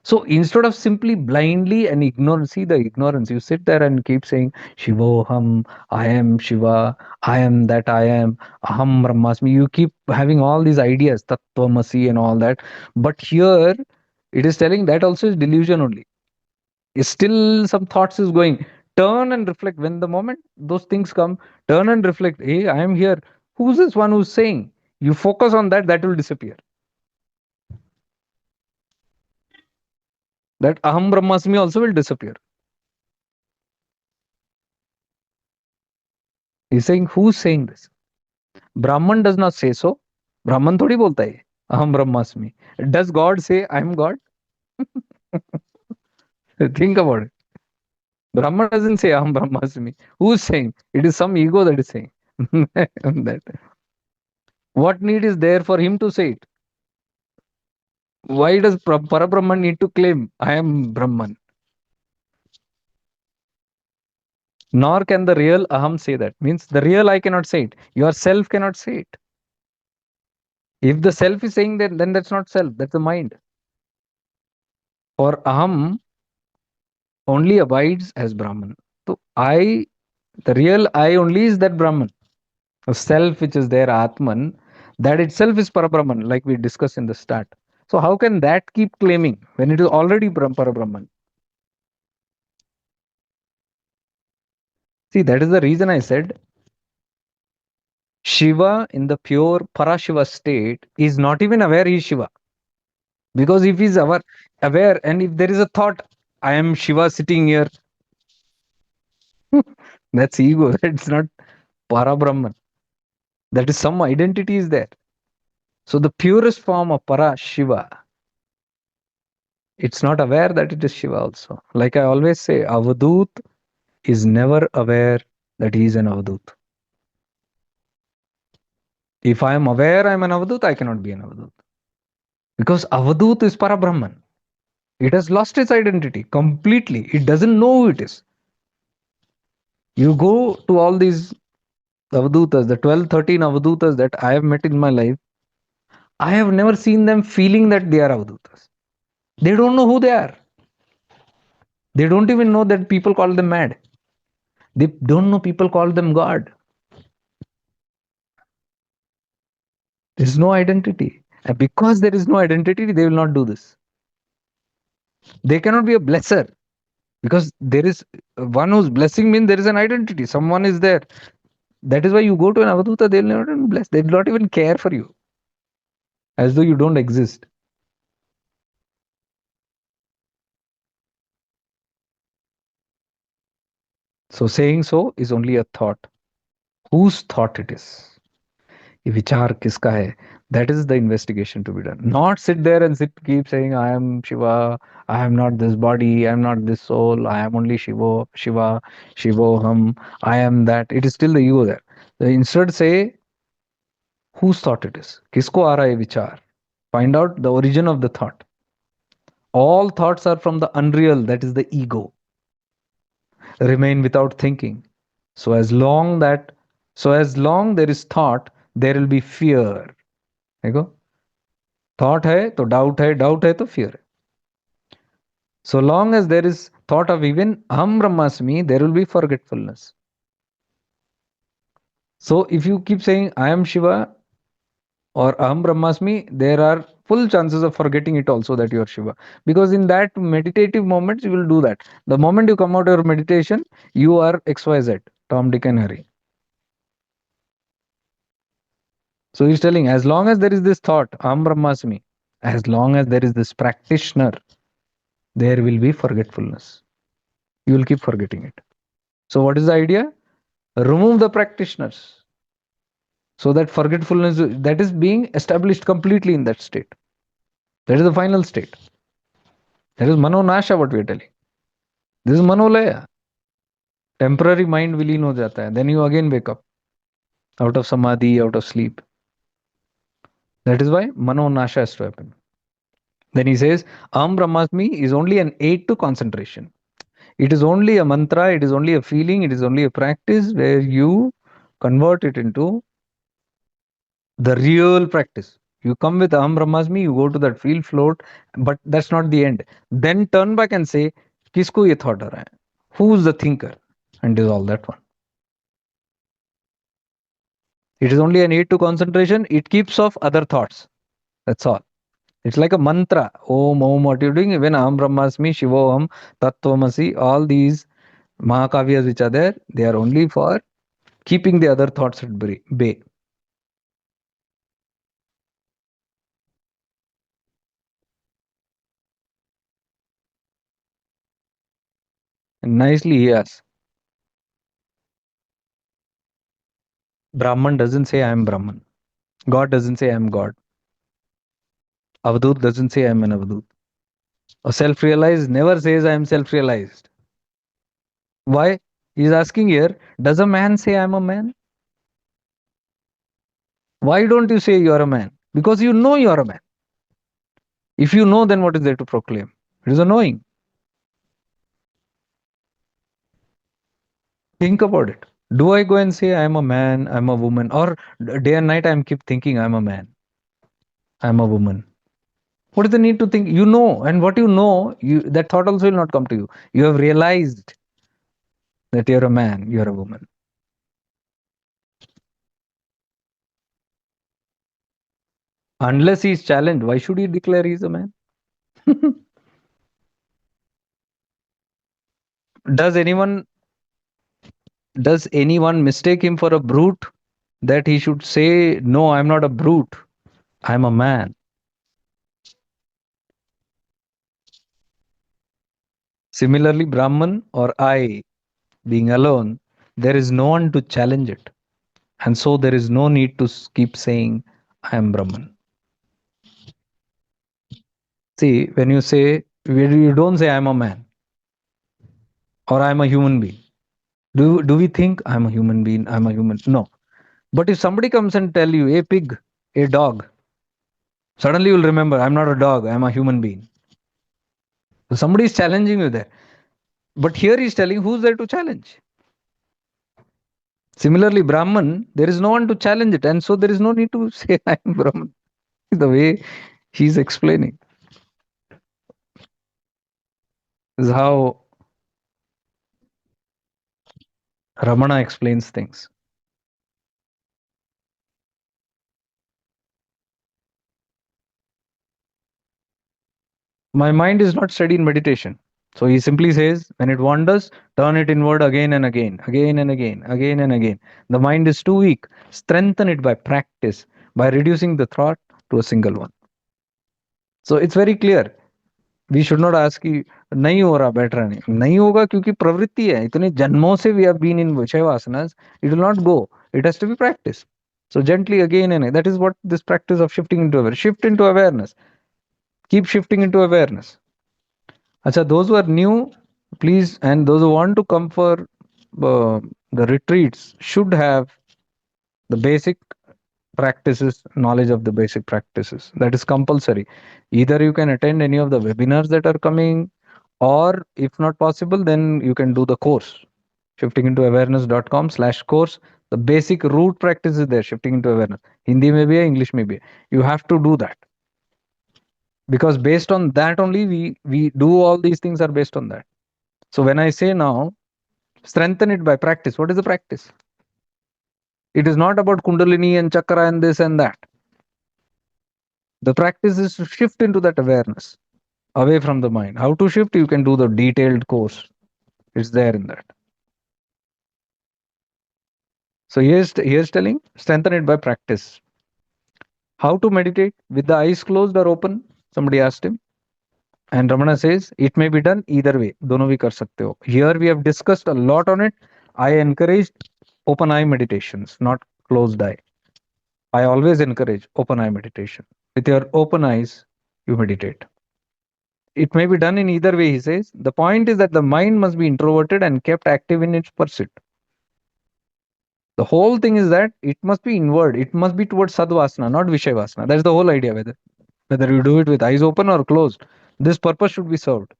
So instead of simply blindly and ignore, see the ignorance, you sit there and keep saying, Shivoham, I am Shiva, I am that I am, Aham Brahmasmi. You keep having all these ideas, Tattvamasi and all that. But here it is telling that also is delusion only. Still some thoughts is going. Turn and reflect. When the moment those things come, turn and reflect. Hey, I am here. Who's this one who's saying? You focus on that, that will disappear. That Aham Brahmasmi also will disappear. He's saying, who's saying this? Brahman does not say so. Brahman थोड़ी बोलता है Aham Brahmasmi. Does God say I am God? Think about it. Brahman doesn't say Aham Brahmasmi. Who's saying? It is some ego that is saying that. What need is there for him to say it? Why does Parabrahman need to claim I am Brahman? Nor can the real Aham say that. Means the real I cannot say it. Your self cannot say it. If the self is saying that, then that's not self, that's the mind. For Aham only abides as Brahman. So I, the real I only is that Brahman. The self which is there, Atman, that itself is Parabrahman, like we discussed in the start. So how can that keep claiming when it is already Parabrahman? See, that is the reason I said Shiva in the pure Parashiva state is not even aware he is Shiva. Because if he's aware and if there is a thought, I am Shiva sitting here, that's ego. That's not Parabrahman. That is some identity is there. So the purest form of Para Shiva, it's not aware that it is Shiva also. Like I always say, Avadut is never aware that he is an Avadut. If I am aware I am an Avadut, I cannot be an Avadut. Because Avadut is Parabrahman. It has lost its identity completely. It doesn't know who it is. You go to all these Avadutas, the 12, 13 Avadutas that I have met in my life, I have never seen them feeling that they are Avadutas. They don't know who they are. They don't even know that people call them mad. They don't know people call them God. There is no identity. And because there is no identity, they will not do this. They cannot be a blesser because there is one who's blessing means there is an identity. Someone is there. That is why you go to an Avaduta, they'll not even bless. They will not even care for you as though you don't exist. So saying so is only a thought. Whose thought it is? ये विचार किसका है? That is the investigation to be done. Not sit there and keep saying, I am Shiva, I am not this body, I am not this soul, I am only Shiva, Shivoham, I am that. It is still the ego there. So instead say, whose thought it is? किसको आ रहा है विचार? Find out the origin of the thought. All thoughts are from the unreal, that is the ego. Remain without thinking. So as long that, so as long there is thought, there will be fear. देखो, thought है तो doubt है तो fear है. So long as there is thought of even Aham Brahmasmi, there will be forgetfulness. So if you keep saying I am Shiva or Aham Brahmasmi, there are full chances of forgetting it also that you are Shiva. Because in that meditative moments, you will do that. The moment you come out of your meditation, you are XYZ, Tom, Dick and Harry. So he's telling, as long as there is this thought, Aham Brahmasmi, as long as there is this practitioner, there will be forgetfulness. You will keep forgetting it. So what is the idea? Remove the practitioners. So that forgetfulness, that is being established completely in that state. That is the final state. That is Mano Nasha, what we are telling. This is Manolaya. Temporary mind vileen ho jata hai. Then you again wake up out of samadhi, out of sleep. That is why Mano Nasha has to happen. Then he says, Aham Brahmasmi is only an aid to concentration. It is only a mantra, it is only a feeling, it is only a practice where you convert it into the real practice. You come with Aham Brahmasmi, you go to that field float, but that's not the end. Then turn back and say, Kisko ye thought aa raha hai? Who's the thinker? And dissolve that one. It is only an aid to concentration. It keeps off other thoughts. That's all. It's like a mantra. Om, Om, what you're doing, even Aham Brahmasmi, Shivoham, Tattvamasi, all these Mahakavyas which are there, they are only for keeping the other thoughts at bay. And nicely he asks, Brahman doesn't say I am Brahman. God doesn't say I am God. Avadut doesn't say I am an Avadut. A self-realized never says I am self-realized. Why? He's asking here, does a man say I am a man? Why don't you say you are a man? Because you know you are a man. If you know, then what is there to proclaim? It is a knowing. Think about it. Do I go and say I'm a man, I'm a woman, or day and night I'm keep thinking I'm a man, I'm a woman? What is the need to think? You know, and what you know, you that thought also will not come to you. You have realized that you're a man, you're a woman. Unless he's challenged, why should he declare he's a man? does anyone does anyone mistake him for a brute, that he should say no, I'm not a brute, I'm a man? Similarly, Brahman or I being alone, there is no one to challenge it. And so there is no need to keep saying, I am Brahman. See, when you say, you don't say, I'm a man or I'm a human being. Do we think I'm a human being? I'm a human? No. But if somebody comes and tell you, a pig, a dog, suddenly you'll remember, I'm not a dog, I'm a human being. So somebody is challenging you there. But here he's telling, who's there to challenge? Similarly, Brahman, there is no one to challenge it. And so there is no need to say, I am Brahman. The way he's explaining is how Ramana explains things. My mind is not steady in meditation. So he simply says, when it wanders, turn it inward again and again, again and again, again and again. The mind is too weak. Strengthen it by practice, by reducing the thought to a single one. So it's very clear. We should not ask कि नहीं हो रहा, बैठ रहा नहीं होगा, क्योंकि प्रवृत्ति है, इतने जन्मों से वी हैव बीन इन विषय वासनास, it will not go, it has to be practice. So gently again and again. That is what this practice of shifting into awareness. Shift into awareness. Keep shifting into awareness. Acha, those who are new, please, and those who want to come for the retreats should have the basic practices, knowledge of the basic practices. That is compulsory. Either you can attend any of the webinars that are coming, or if not possible, then you can do the course. shiftingintoawareness.com/course. The basic root practice is there, shifting into awareness. Hindi may be, English may be. You have to do that. Because based on that only, we do all these things are based on that. So when I say now, strengthen it by practice. What is the practice? It is not about Kundalini and Chakra and this and that. The practice is to shift into that awareness, away from the mind. How to shift? You can do the detailed course. It's there in that. So here's telling, strengthen it by practice. How to meditate? With the eyes closed or open? Somebody asked him. And Ramana says, it may be done either way. Dono bhi kar sakte ho. Here we have discussed a lot on it. I encouraged open eye meditations, not closed eye. I always encourage open eye meditation. With your open eyes, you meditate. It may be done in either way, he says. The point is that the mind must be introverted and kept active in its pursuit. The whole thing is that it must be inward. It must be towards Sadh Vasana, not vishay Vasana. That's the whole idea. Whether you do it with eyes open or closed, this purpose should be served.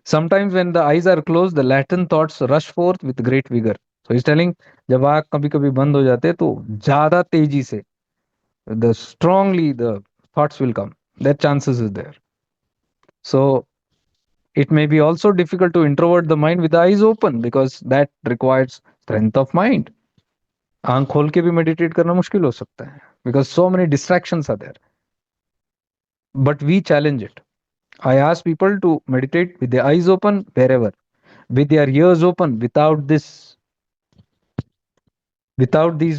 Sometimes when the eyes are closed, the latent thoughts rush forth with great vigor. So he's telling, जब आँख कभी कभी बंद हो जाते हैं तो ज्यादा तेजी से the strongly the thoughts will come. That chances is there. So it may be also difficult to introvert the mind with the eyes open, because that requires strength of mind. आंख खोल के भी meditate करना मुश्किल हो सकता है, because so many distractions are there. But we challenge it. I ask people to meditate with their eyes open wherever, with their ears open, without these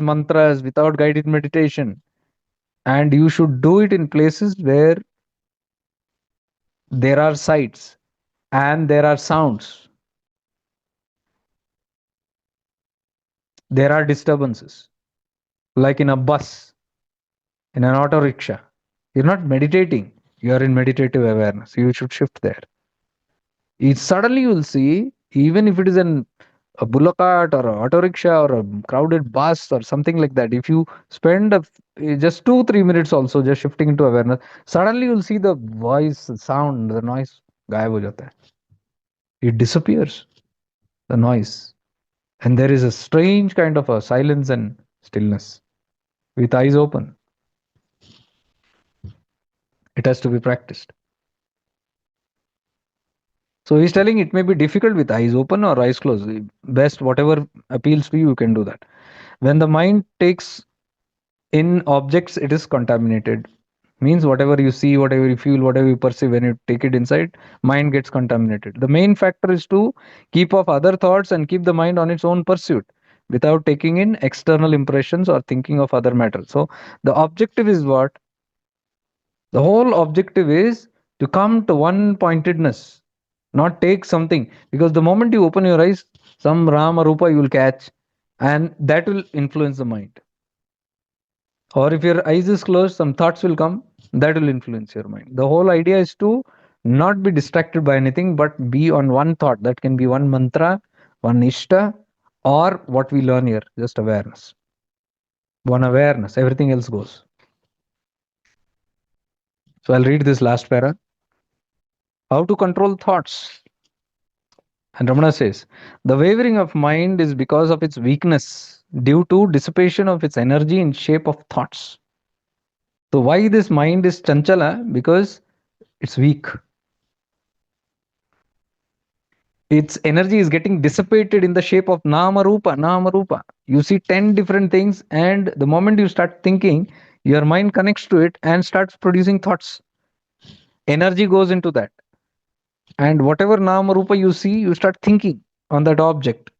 mantras, without guided meditation. And you should do it in places where there are sights and there are sounds, there are disturbances, like in a bus, in an auto rickshaw. You're not meditating, you're in meditative awareness. You should shift there. Suddenly you will see, even if it is a bullock cart or a auto rickshaw or a crowded bus or something like that, if you spend just 2-3 minutes also just shifting into awareness, suddenly you'll see the voice, the sound, the noise गायब हो जाता है. It disappears, the noise. And there is a strange kind of a silence and stillness with eyes open. It has to be practiced. So he's telling it may be difficult with eyes open or eyes closed. Best, whatever appeals to you, you can do that. When the mind takes in objects, it is contaminated. Means whatever you see, whatever you feel, whatever you perceive, when you take it inside, mind gets contaminated. The main factor is to keep off other thoughts and keep the mind on its own pursuit without taking in external impressions or thinking of other matters. So the objective is what? The whole objective is to come to one pointedness, not take something. Because the moment you open your eyes, some Rama Rupa you will catch, and that will influence the mind. Or if your eyes is closed, some thoughts will come, that will influence your mind. The whole idea is to not be distracted by anything, but be on one thought. That can be one mantra, one ishta, or what we learn here, just awareness. One awareness, everything else goes. So I'll read this last para. How to control thoughts. And Ramana says, the wavering of mind is because of its weakness, due to dissipation of its energy in shape of thoughts. So why this mind is chanchala? Because it's weak. Its energy is getting dissipated in the shape of nama rupa, nama rupa. You see 10 different things, and the moment you start thinking, your mind connects to it and starts producing thoughts. Energy goes into that. And whatever nama rupa you see, you start thinking on that object.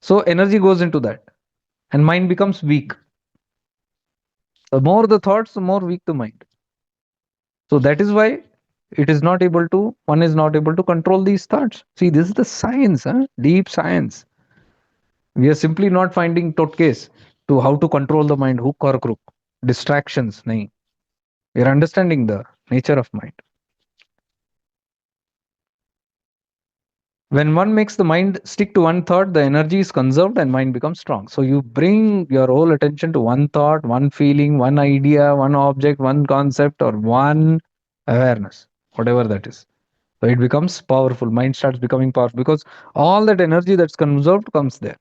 So energy goes into that, and mind becomes weak. The more the thoughts, the more weak the mind. So that is why it is not able to, one is not able to control these thoughts. See, this is the science, huh? Deep science. We are simply not finding totkes to how to control the mind, hook or crook, distractions. Nahi. We are understanding the nature of mind. When one makes the mind stick to one thought, the energy is conserved and mind becomes strong. So you bring your whole attention to one thought, one feeling, one idea, one object, one concept, or one awareness, whatever that is. So it becomes powerful. Mind starts becoming powerful because all that energy that's conserved comes there.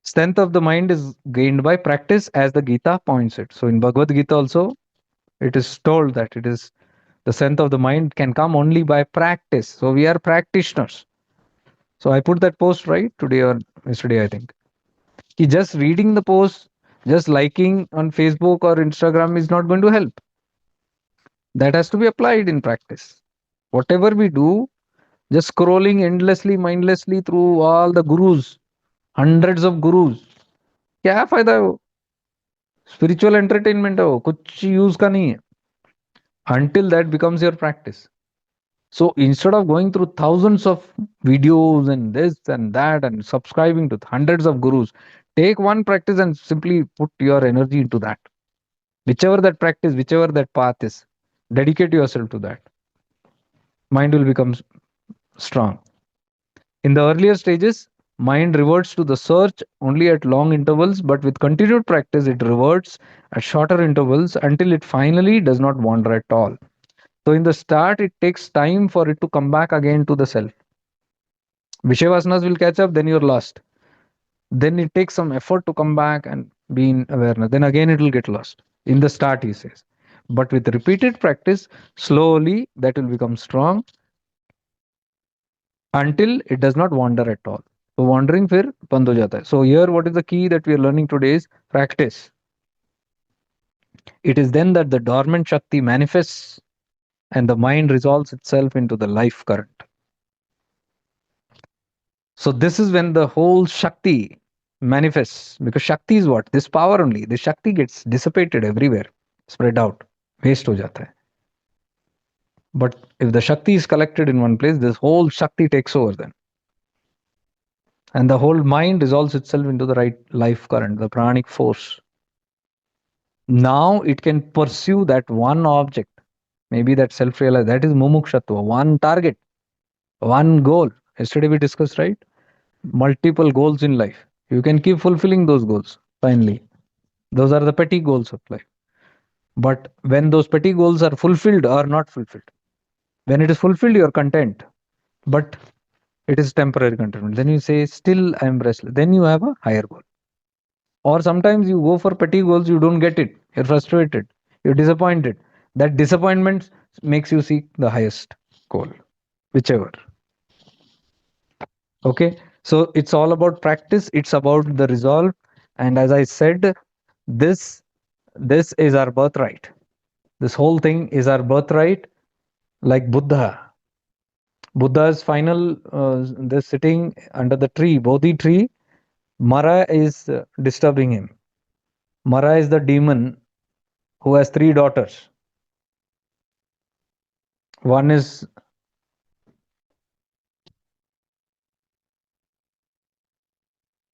Strength of the mind is gained by practice, as the Gita points it. So in Bhagavad Gita also, it is told that it is the strength of the mind can come only by practice. So we are practitioners. So I put that post right today or yesterday, I think. Just reading the post, just liking on Facebook or Instagram is not going to help. That has to be applied in practice. Whatever we do, just scrolling endlessly, mindlessly through all the gurus, hundreds of gurus, क्या फायदा है वो? Spiritual entertainment है वो, कुछ use का नहीं है until that becomes your practice. So instead of going through thousands of videos and this and that and subscribing to hundreds of gurus, take one practice and simply put your energy into that. Whichever that practice, whichever that path is, dedicate yourself to that. Mind will become strong. In the earlier stages, mind reverts to the search only at long intervals, but with continued practice, it reverts at shorter intervals until it finally does not wander at all. So in the start, it takes time for it to come back again to the self. Vishay Vasanas will catch up, then you're lost. Then it takes some effort to come back and be in awareness. Then again, it will get lost. In the start, he says. But with repeated practice, slowly that will become strong until it does not wander at all. So wandering फिर बंद हो जाता है. So here what is the key that we are learning today is practice. It is then that the dormant Shakti manifests and the mind resolves itself into the life current. So this is when the whole Shakti manifests, because Shakti is what? This power only. The Shakti gets dissipated everywhere, spread out, waste हो जाता है. But if the Shakti is collected in one place, this whole Shakti takes over then. And the whole mind resolves itself into the right life current, the pranic force. Now it can pursue that one object, maybe that self-realized, that is mumukshatva, one target, one goal. Yesterday we discussed, right? Multiple goals in life. You can keep fulfilling those goals, finally. Those are the petty goals of life. But when those petty goals are fulfilled or not fulfilled, when it is fulfilled, you are content. But It is temporary contentment. Then you say, still I am restless. Then you have a higher goal. Or sometimes you go for petty goals, you don't get it. You're frustrated. You're disappointed. That disappointment makes you seek the highest goal, whichever. Okay. So it's all about practice. It's about the resolve. And as I said, this this is our birthright. This whole thing is our birthright. Like Buddha's final, this sitting under the tree, Bodhi tree, Mara is disturbing him. Mara is the demon who has three daughters. One is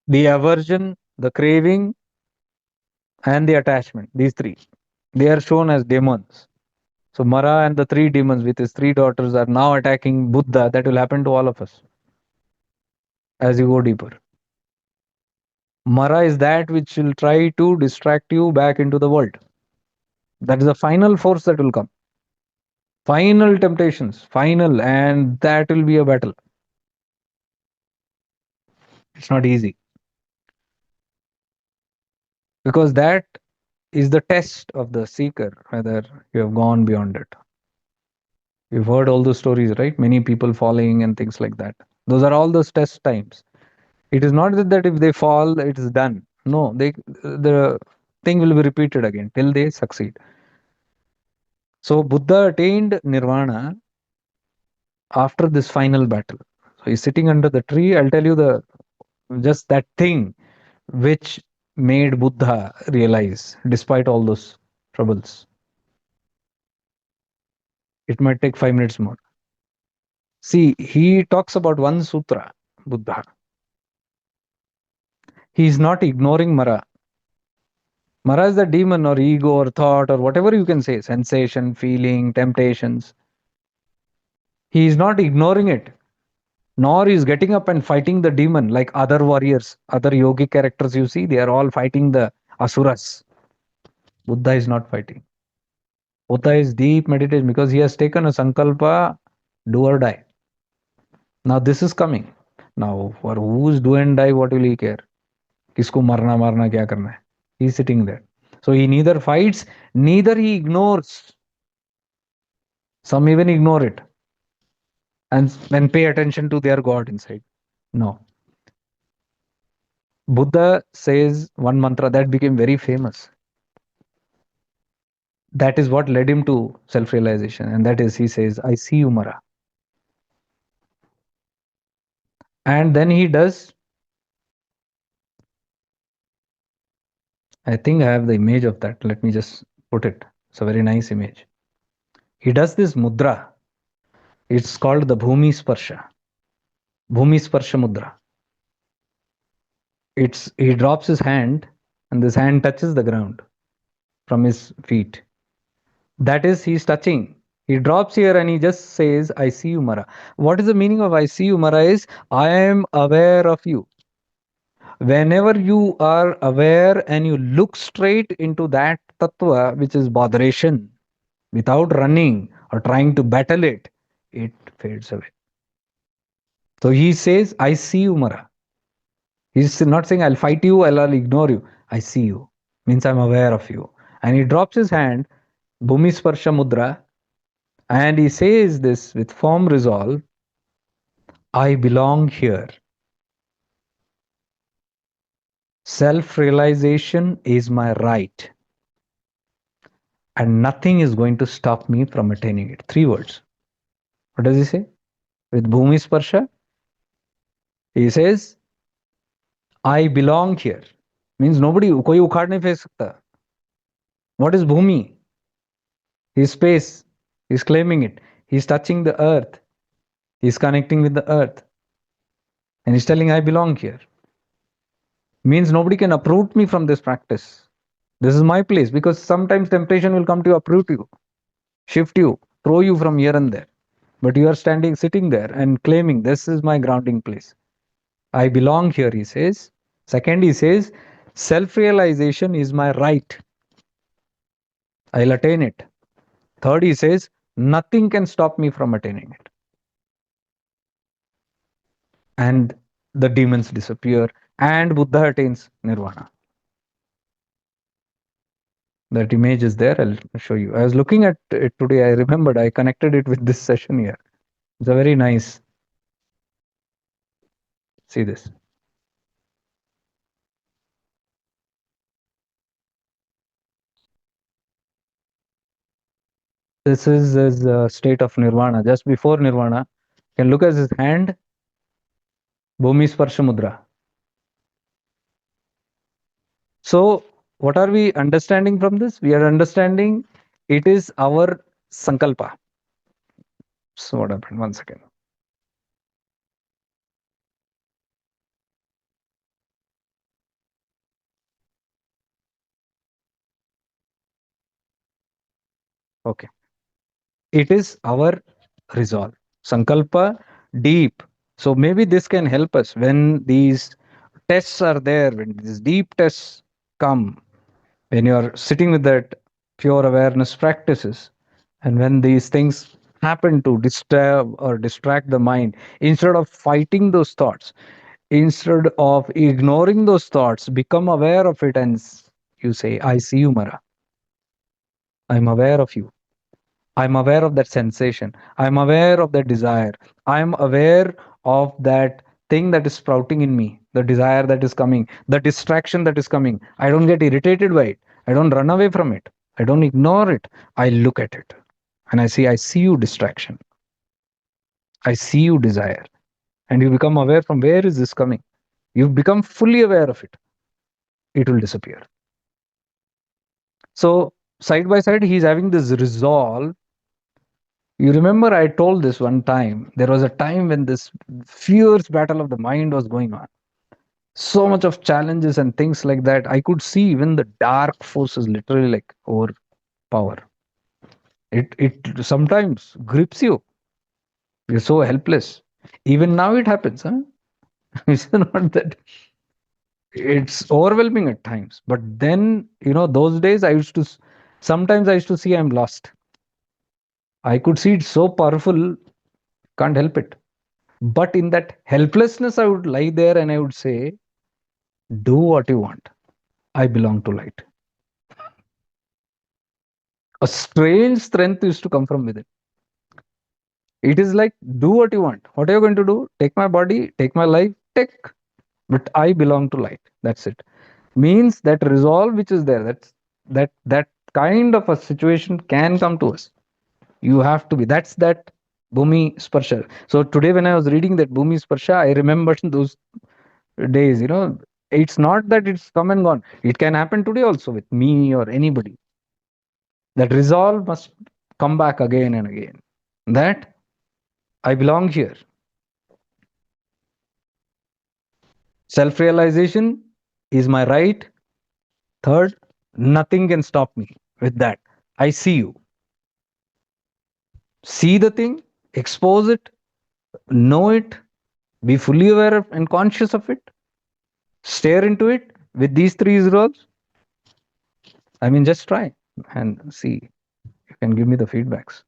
the aversion, the craving, and the attachment. These three. They are shown as demons. So Mara and the three demons with his three daughters are now attacking Buddha. That will happen to all of us as you go deeper. Mara is that which will try to distract you back into the world. That is the final force that will come. Final temptations, final, and that will be a battle. It's not easy because that is the test of the seeker, whether you have gone beyond it. You've heard all those stories, right? Many people falling and things like that. Those are all those test times. It is not that if they fall, it is done. No, the thing will be repeated again till they succeed. So Buddha attained nirvana after this final battle. So he's sitting under the tree. I'll tell you the just that thing which made Buddha realize, despite all those troubles. It might take 5 minutes more. See, he talks about one sutra, Buddha. He is not ignoring Mara. Mara is the demon or ego or thought or whatever you can say, sensation, feeling, temptations. He is not ignoring it, nor is getting up and fighting the demon like other warriors, other yogi characters you see, they are all fighting the asuras. Buddha is not fighting. Buddha is deep meditation because he has taken a sankalpa, do or die. Now this is coming. Now for whose do and die, what will he care? किसको मरना मारना क्या करना है? He is sitting there. So he neither fights, neither he ignores. Some even ignore it and pay attention to their God inside. No. Buddha says one mantra that became very famous. That is what led him to self-realization. And that is, he says, I see you, Mara. And then he does, I think I have the image of that. Let me just put it. It's a very nice image. He does this mudra. It's called the Bhumi Sparsha. Bhumi Sparsha Mudra. It's he drops his hand and this hand touches the ground from his feet. That is, he's touching. He drops here and he just says, I see you, Mara. What is the meaning of I see you, Mara? Is I am aware of you. Whenever you are aware and you look straight into that tattva, which is botheration, without running or trying to battle it, it fades away. So he says, I see you, Mara. He's not saying, I'll fight you, I'll ignore you. I see you. Means I'm aware of you. And he drops his hand, Bhumi Sparsha Mudra, and he says this with firm resolve, I belong here. Self-realization is my right. And nothing is going to stop me from attaining it. 3 words. What does he say? With Bhumi Sparsha, he says, I belong here. Means nobody, koi ukhad nahi fek sakta. What is Bhumi? His space. He's claiming it. He's touching the earth. He's connecting with the earth. And he's telling, I belong here. Means nobody can uproot me from this practice. This is my place, because sometimes temptation will come to uproot you, shift you, throw you from here and there. But you are sitting there and claiming, this is my grounding place. I belong here, he says. Second, he says, self-realization is my right. I'll attain it. Third, he says, nothing can stop me from attaining it. and the demons disappear, and Buddha attains nirvana. That image is there. I'll show you. I was looking at it today. I remembered. I connected it with this session here. It's a very nice. See this. This is his state of nirvana. Just before nirvana, you can look at his hand. Bhumi Sparsha Mudra. So, what are we understanding from this? We are understanding it is our sankalpa. So, what happened? One second. Okay. It is our resolve. Sankalpa deep. So, maybe this can help us when these tests are there, when these deep tests come, when you're sitting with that pure awareness practices, and when these things happen to disturb or distract the mind, instead of fighting those thoughts, instead of ignoring those thoughts, become aware of it, and you say, I see you, Mara. I'm aware of you. I'm aware of that sensation. I'm aware of that desire. I'm aware of that thing that is sprouting in me, the desire that is coming, the distraction that is coming. I don't get irritated by it. I don't run away from it. I don't ignore it. I look at it and I see you distraction. I see you desire. And you become aware from where is this coming. You become fully aware of it. It will disappear. So, side by side, he's having this resolve. You remember I told this one time. There was a time when this fierce battle of the mind was going on. So much of challenges and things like that. I could see even the dark forces literally like overpower. It sometimes grips you. You're so helpless. Even now it happens, huh? It's not that it's overwhelming at times. But then, those days I used to sometimes I used to see I'm lost. I could see it so powerful, can't help it. But in that helplessness, I would lie there and I would say, do what you want. I belong to light. A strange strength used to come from within. It is like, do what you want. What are you going to do? Take my body, take my life, take. But I belong to light. That's it. Means that resolve which is there, that kind of a situation can come to us. You have to be. That's that Bhumi Sparsha. So today when I was reading that Bhumi Sparsha, I remembered those days. It's not that it's come and gone. It can happen today also with me or anybody. That resolve must come back again and again. That I belong here. Self realization is my right. Third, nothing can stop me with that. I see you. See the thing, expose it, know it, be fully aware of and conscious of it, stare into it with these three resolves. I mean, just try and see. You can give me the feedbacks.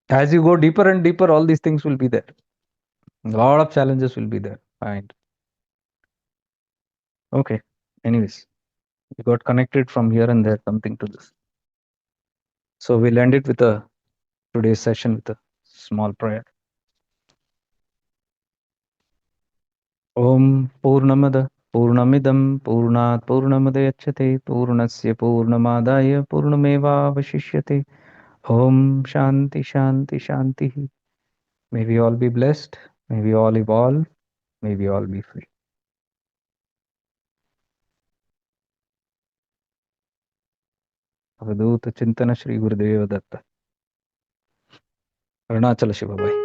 As you go deeper and deeper, all these things will be there. A lot of challenges will be there. Fine. Okay. Anyways, we got connected from here and there, something to this. So we'll end it with a today's session with a small prayer. Om Purnamada Purnamidam Purnat Purnamadayachyate Purnasya Purnamadaya Purnameva Vashishyate. Om Shanti Shanti Shanti. May we all be blessed. May we all evolve. May we all be free. Avadhuta Chintana Shri Gurudeva Datta. Arunachala Shiva Bhai.